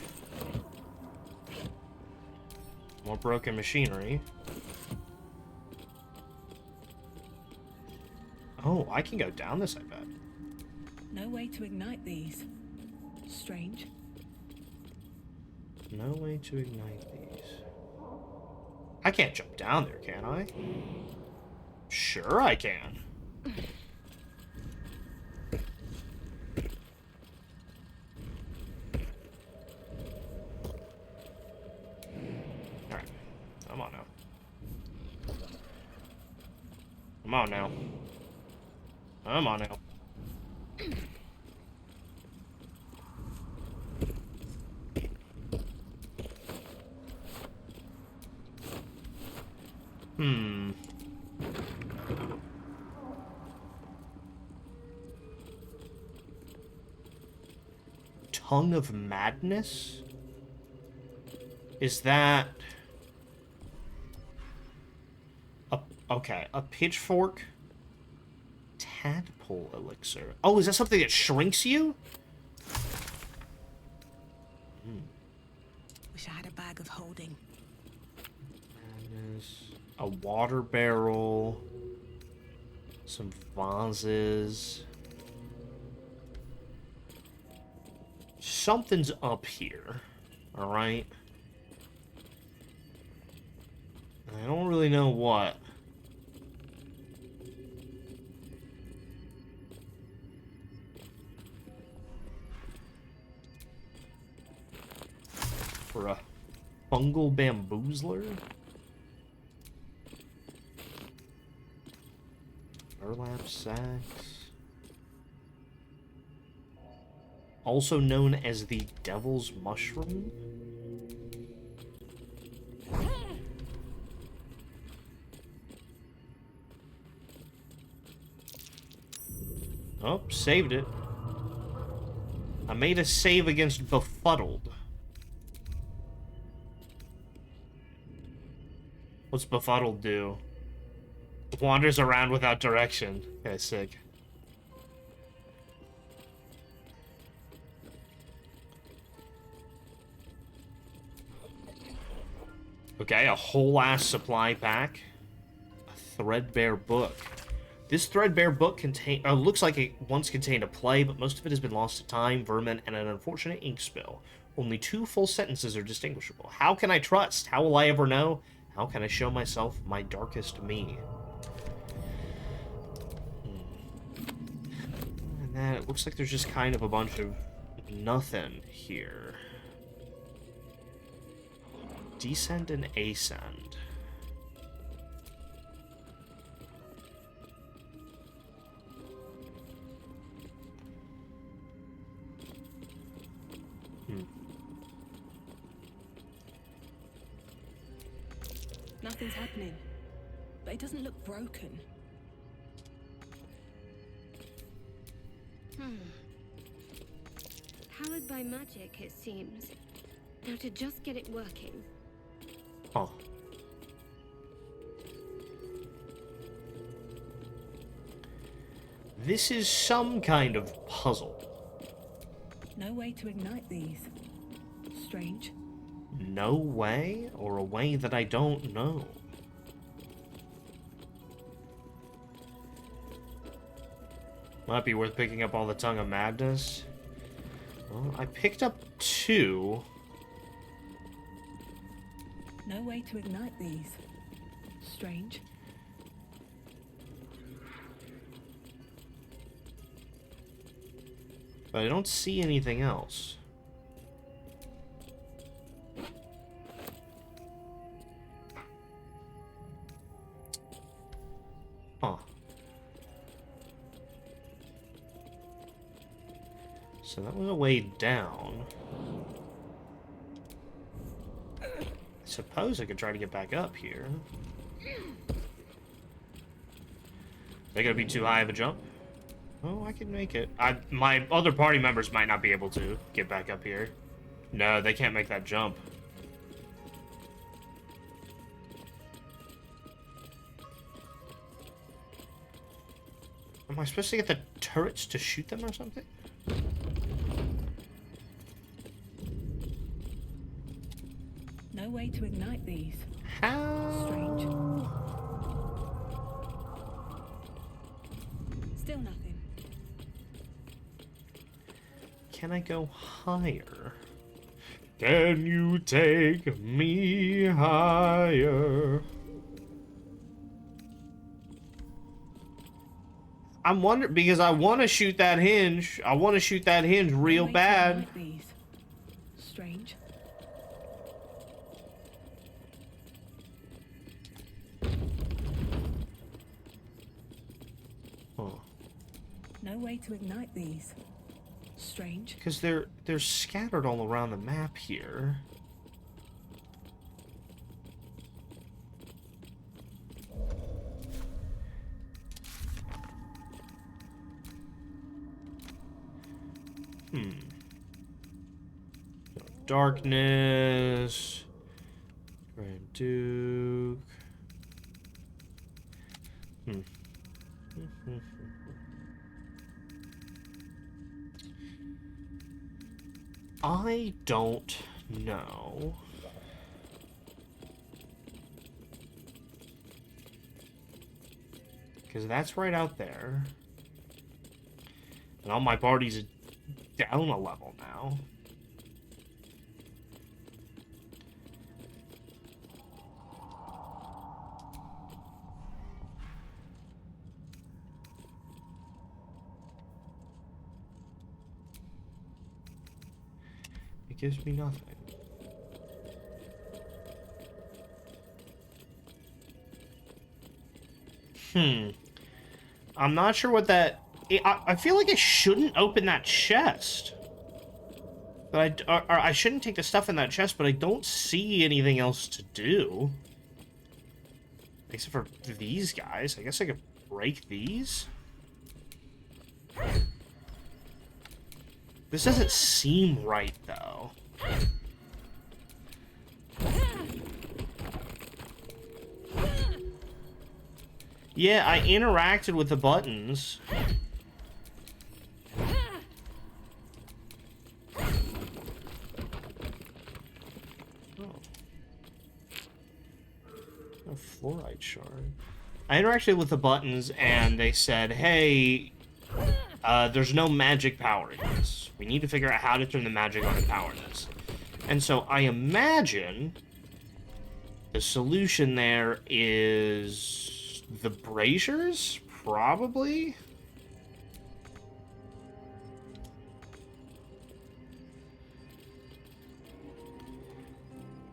More broken machinery. Oh, I can go down this, I bet. No way to ignite these. Strange. No way to ignite these. I can't jump down there, can I? Sure I can. Alright. Come on now. Come on now. Come on now. Tongue of Madness? Is that... Okay, a pitchfork? Tadpole elixir. Oh, is that something that shrinks you? Wish I had a bag of holding. Madness. A water barrel. Some vases. Something's up here. Alright? I don't really know what. For a fungal bamboozler? Burlap sacks. Also known as the Devil's Mushroom? Oh, saved it. I made a save against Befuddled. What's Befuddled do? Wanders around without direction. Okay, sick. Okay, a whole-ass supply pack. A threadbare book. This threadbare book looks like it once contained a play, but most of it has been lost to time, vermin, and an unfortunate ink spill. Only 2 full sentences are distinguishable. How can I trust? How will I ever know? How can I show myself my darkest me? And then it looks like there's just kind of a bunch of nothing here. Descend and ascend. Nothing's happening. But it doesn't look broken. Powered by magic, it seems. Now to just get it working. Huh. This is some kind of puzzle. No way to ignite these. Strange. No way, or a way that I don't know. Might be worth picking up all the Tongue of Madness. Well, I picked up 2. No way to ignite these. Strange. But I don't see anything else. Huh. So that was a way down. I suppose I could try to get back up here. They're gonna be too high of a jump? Oh, I can make it. My other party members might not be able to get back up here. No, they can't make that jump. Am I supposed to get the turrets to shoot them or something? No way to ignite these. How? Strange. Still nothing. Can I go higher? Can you take me higher? I'm wondering, because I want to shoot that hinge. I want to shoot that hinge real No way to bad. ignite these. Strange. Huh. No way to ignite these. Strange. Because they're scattered all around the map here. Darkness. Grand Duke. I don't know. Because that's right out there. And all my parties are down a level now. It gives me nothing. I'm not sure what that... I feel like I shouldn't open that chest. But or I shouldn't take the stuff in that chest, but I don't see anything else to do. Except for these guys. I guess I could break these? This doesn't seem right, though. Yeah, I interacted with the buttons. A fluoride shard. I interacted with the buttons and they said, hey, there's no magic powering this. We need to figure out how to turn the magic on and power this. And so I imagine the solution there is the braziers, probably?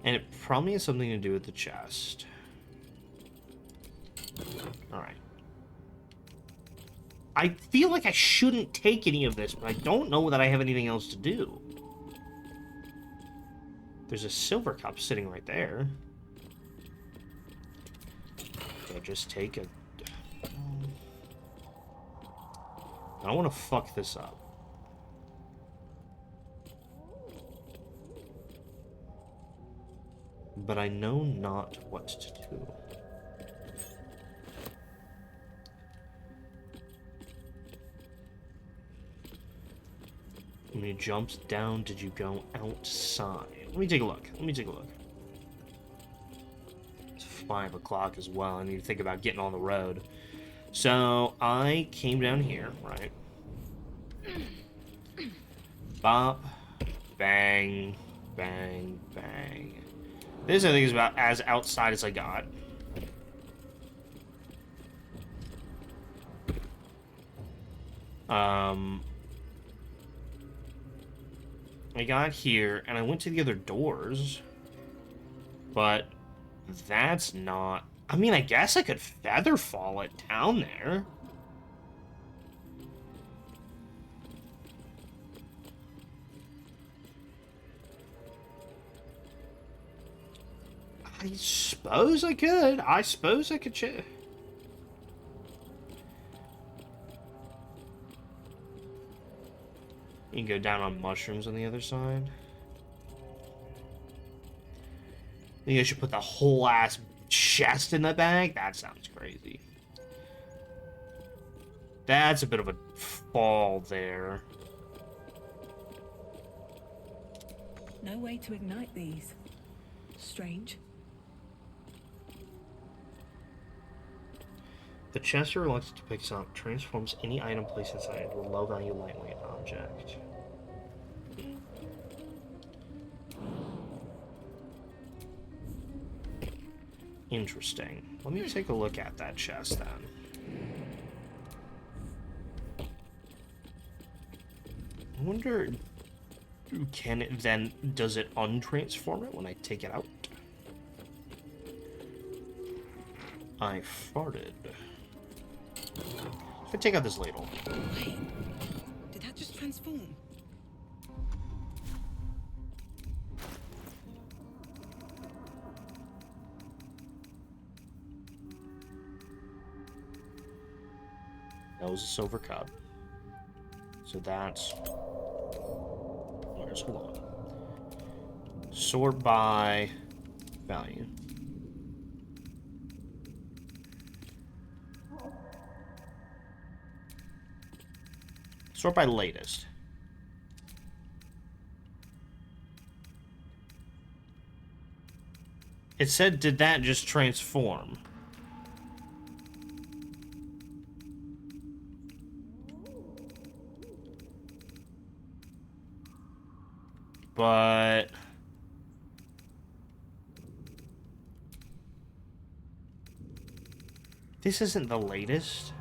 And it probably has something to do with the chest. Alright. I feel like I shouldn't take any of this, but I don't know that I have anything else to do. There's a silver cup sitting right there. Could I just take a... I don't want to fuck this up. But I know not what to do. When you jumped down, did you go outside? Let me take a look. It's 5 o'clock as well. I need to think about getting on the road. So, I came down here, right? Bop. Bang. Bang. Bang. This, I think, is about as outside as I got. I got here, and I went to the other doors. But that's not... I mean, I guess I could feather fall it down there. I suppose I could. I suppose I could check. You can go down on mushrooms on the other side. I think I should put the whole ass chest in the bag? That sounds crazy. That's a bit of a fall there. No way to ignite these. Strange. The chest you're reluctant to pick up transforms any item placed inside into a low-value lightweight object. Interesting. Let me take a look at that chest then. I wonder, can it then, does it untransform it when I take it out? I farted. If I take out this ladle. Wait, did that just transform? That was a silver cup. So that's... Where's hold on. Sort by value. Sort by latest. It said, did that just transform? But... this isn't the latest.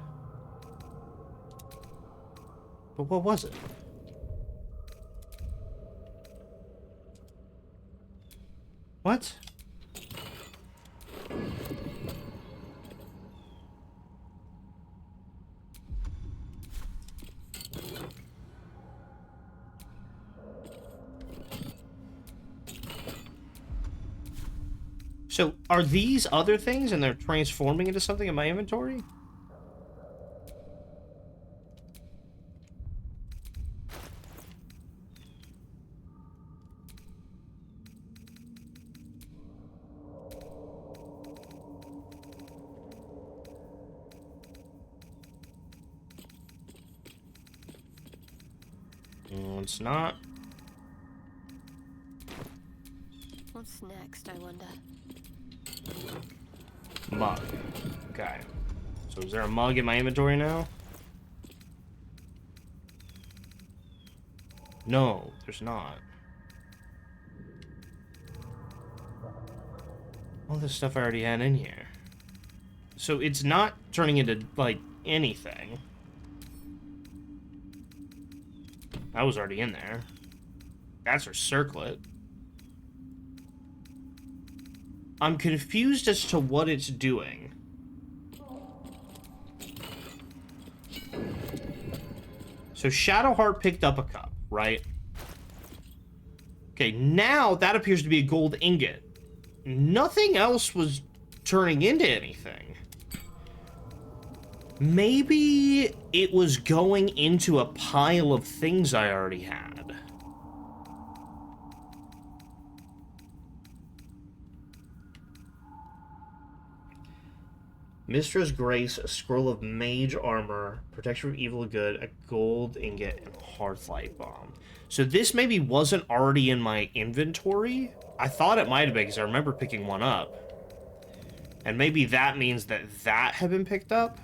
But what was it? What? So, are these other things and they're transforming into something in my inventory? No, it's not. What's next, I wonder? Mug. Okay. So is there a mug in my inventory now? No, there's not. All this stuff I already had in here. So it's not turning into, like, anything. That was already in there. That's her circlet. I'm confused as to what it's doing. So Shadowheart picked up a cup, right? Okay, now that appears to be a gold ingot. Nothing else was turning into anything. Maybe it was going into a pile of things I already had. Mistress Grace, a scroll of mage armor, protection from evil and good, a gold ingot, and hearthlight bomb. So this maybe wasn't already in my inventory. I thought it might have been because I remember picking one up. And maybe that means that that had been picked up.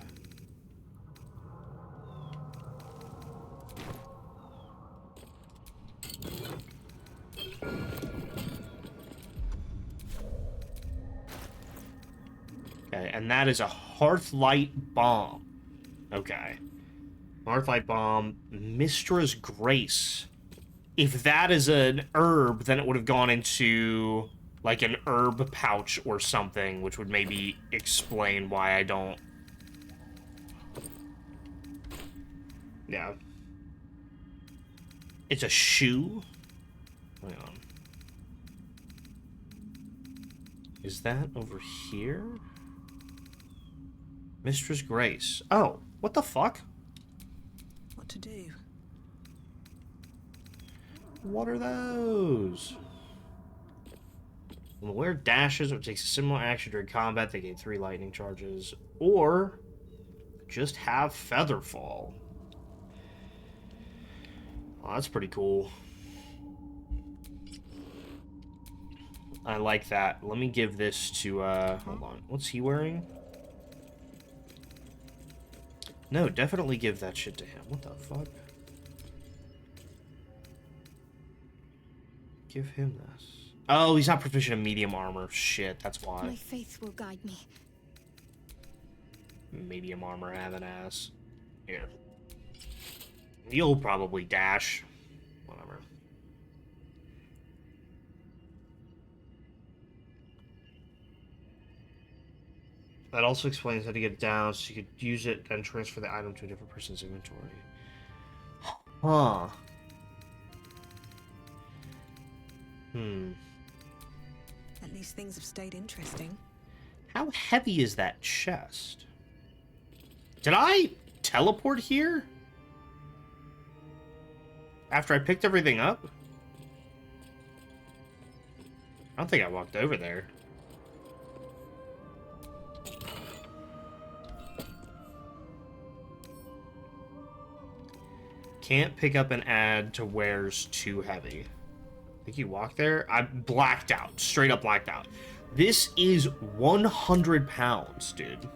Okay, and that is a Hearthlight Bomb. Okay. Hearthlight Bomb, Mistra's Grace. If that is an herb, then it would have gone into, like, an herb pouch or something, which would maybe explain why I don't... Yeah. It's a shoe? Hang on. Is that over here? Mistress Grace. Oh, what the fuck? What to do? What are those? When the wearer dashes or takes a similar action during combat, they gain 3 lightning charges. Or just have Featherfall. Oh, that's pretty cool. I like that. Let me give this to, hold on. What's he wearing? No, definitely give that shit to him. What the fuck? Give him this. Oh, he's not proficient in medium armor. Shit, that's why. My faith will guide me. Medium armor, have an ass. Here. You'll probably dash. Whatever. That also explains how to get it down, so you could use it and transfer the item to a different person's inventory. Huh. At least things have stayed interesting. How heavy is that chest? Did I teleport here? After I picked everything up? I don't think I walked over there. Can't pick up and add to wares too heavy. Think you walked there? I blacked out. Straight up blacked out. This is 100 pounds, dude.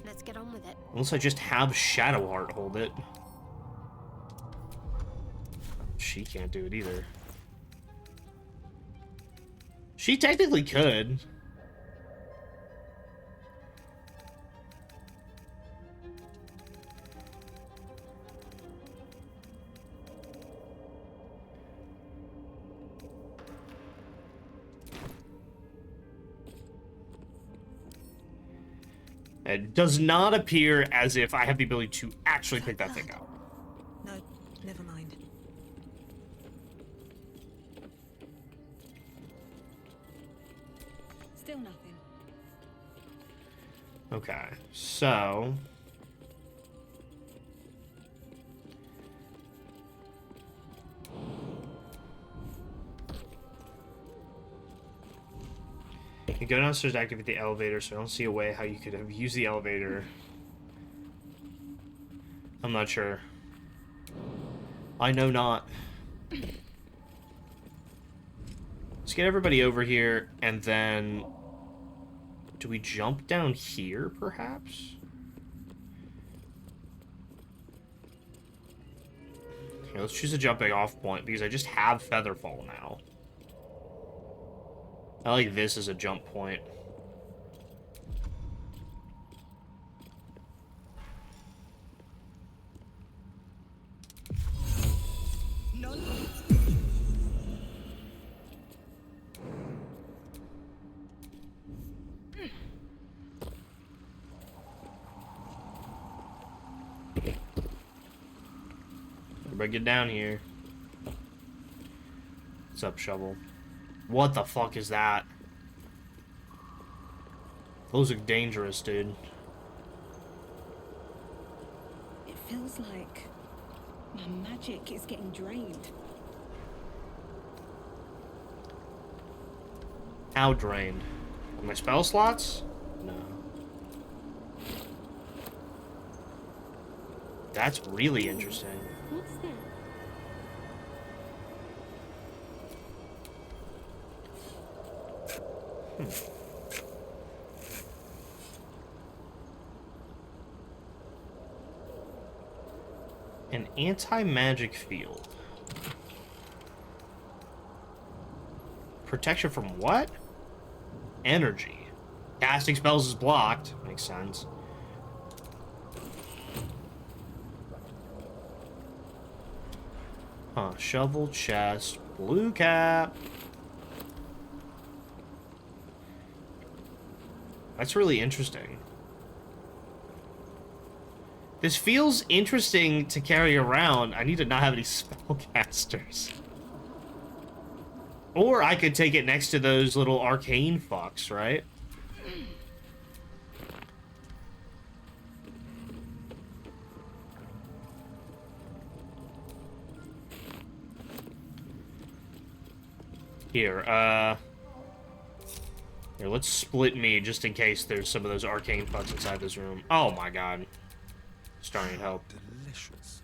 Let's get on with it. Unless I just have Shadowheart hold it. She can't do it either. She technically could. It does not appear as if I have the ability to actually pick that thing up. No, never mind. Still nothing. Okay, so... You go downstairs to activate the elevator, so I don't see a way how you could have used the elevator. I'm not sure. I know not. Let's get everybody over here, and then... Do we jump down here, perhaps? Okay, let's choose a jumping off point, because I just have Featherfall now. I like this as a jump point. Everybody get down here. What's up, Shovel? What the fuck is that? Those look dangerous, dude. It feels like my magic is getting drained. How drained? My spell slots? No. That's really interesting. What's that? An anti-magic field. Protection from what? Energy. Casting spells is blocked. Makes sense. Huh, shovel, chest, blue cap. That's really interesting. This feels interesting to carry around. I need to not have any spellcasters. Or I could take it next to those little arcane fucks, right? Here, here, let's split me just in case there's some of those arcane fucks inside this room. Oh my god. Starting to help. Delicious.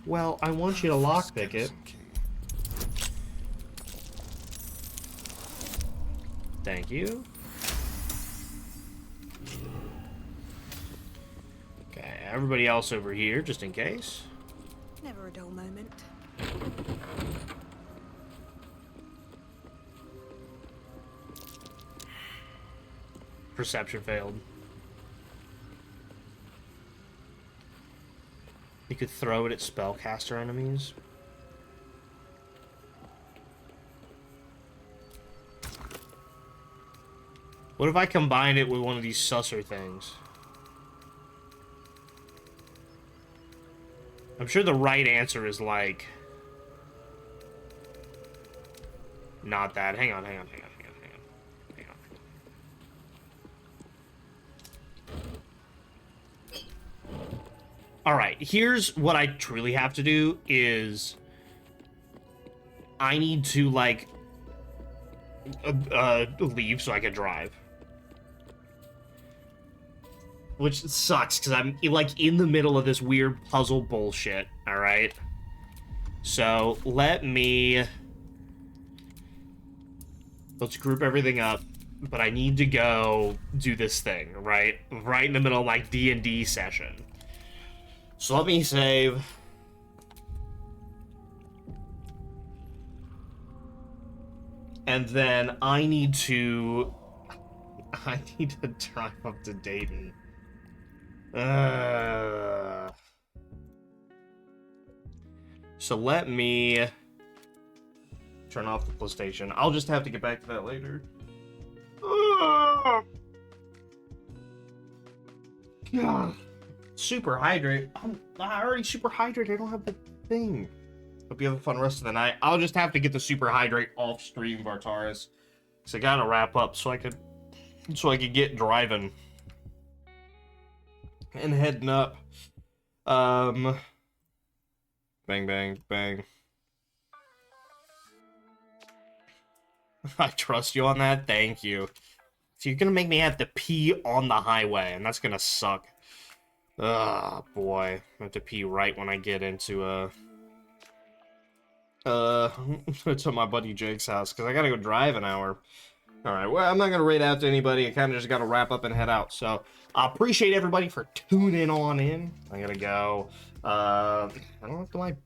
Well, I want you to lockpick it. Thank you. Okay, everybody else over here, just in case. Never a dull moment. Perception failed. You could throw it at spellcaster enemies. What if I combine it with one of these susser things? I'm sure the right answer is like... not that. Hang on. Alright, here's what I truly have to do is... I need to, like... leave so I can drive. Which sucks, because I'm, like, in the middle of this weird puzzle bullshit, alright? So, let me... let's group everything up, but I need to go do this thing, right? Right in the middle of, like, D&D session. So let me save. And then I need to drive up to Dayton. So let me turn off the PlayStation. I'll just have to get back to that later. God. Super hydrate. I already super hydrated. I don't have the thing. Hope you have a fun rest of the night. I'll just have to get the super hydrate off stream, Bartaris. Cause I gotta wrap up so I could get driving and heading up. Bang, bang, bang. I trust you on that. Thank you. So you're gonna make me have to pee on the highway, and that's gonna suck. Oh boy, I have to pee right when I get into to my buddy Jake's house because I gotta go drive an hour. All right, well, I'm not gonna raid out to anybody. I kind of just gotta wrap up and head out. So I appreciate everybody for tuning on in. I gotta go. I don't have to my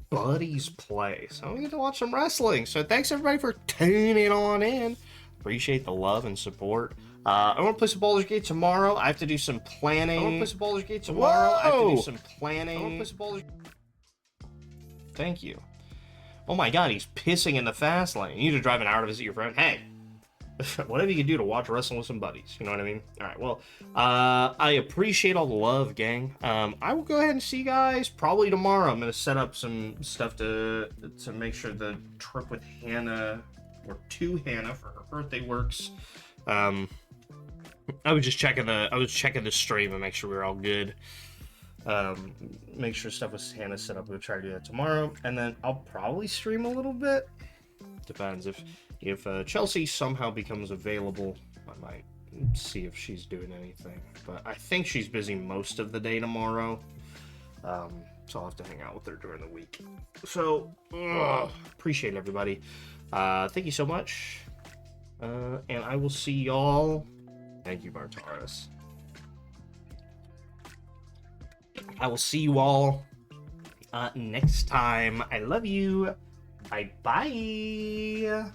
buddies play, so I get to watch some wrestling. So thanks everybody for tuning on in. Appreciate the love and support. I want to play some Baldur's Gate tomorrow. I have to do some planning. I want to play some Baldur's Gate tomorrow. I have to do some planning. I want to play some Baldur's... Thank you. Oh my god, he's pissing in the fast lane. You need to drive an hour to visit your friend. Hey, whatever you can do to watch wrestling with some buddies. You know what I mean? All right, well, I appreciate all the love, gang. I will go ahead and see you guys probably tomorrow. I'm going to set up some stuff to make sure the trip with Hannah, or to Hannah for her birthday works. I was checking the stream and make sure we were all good. Make sure stuff with Hannah set up. We'll try to do that tomorrow, and then I'll probably stream a little bit. Depends if Chelsea somehow becomes available. I might see if she's doing anything, but I think she's busy most of the day tomorrow. So I'll have to hang out with her during the week. So appreciate everybody. Thank you so much. And I will see y'all. Thank you, Bartaris. I will see you all next time. I love you. Bye-bye.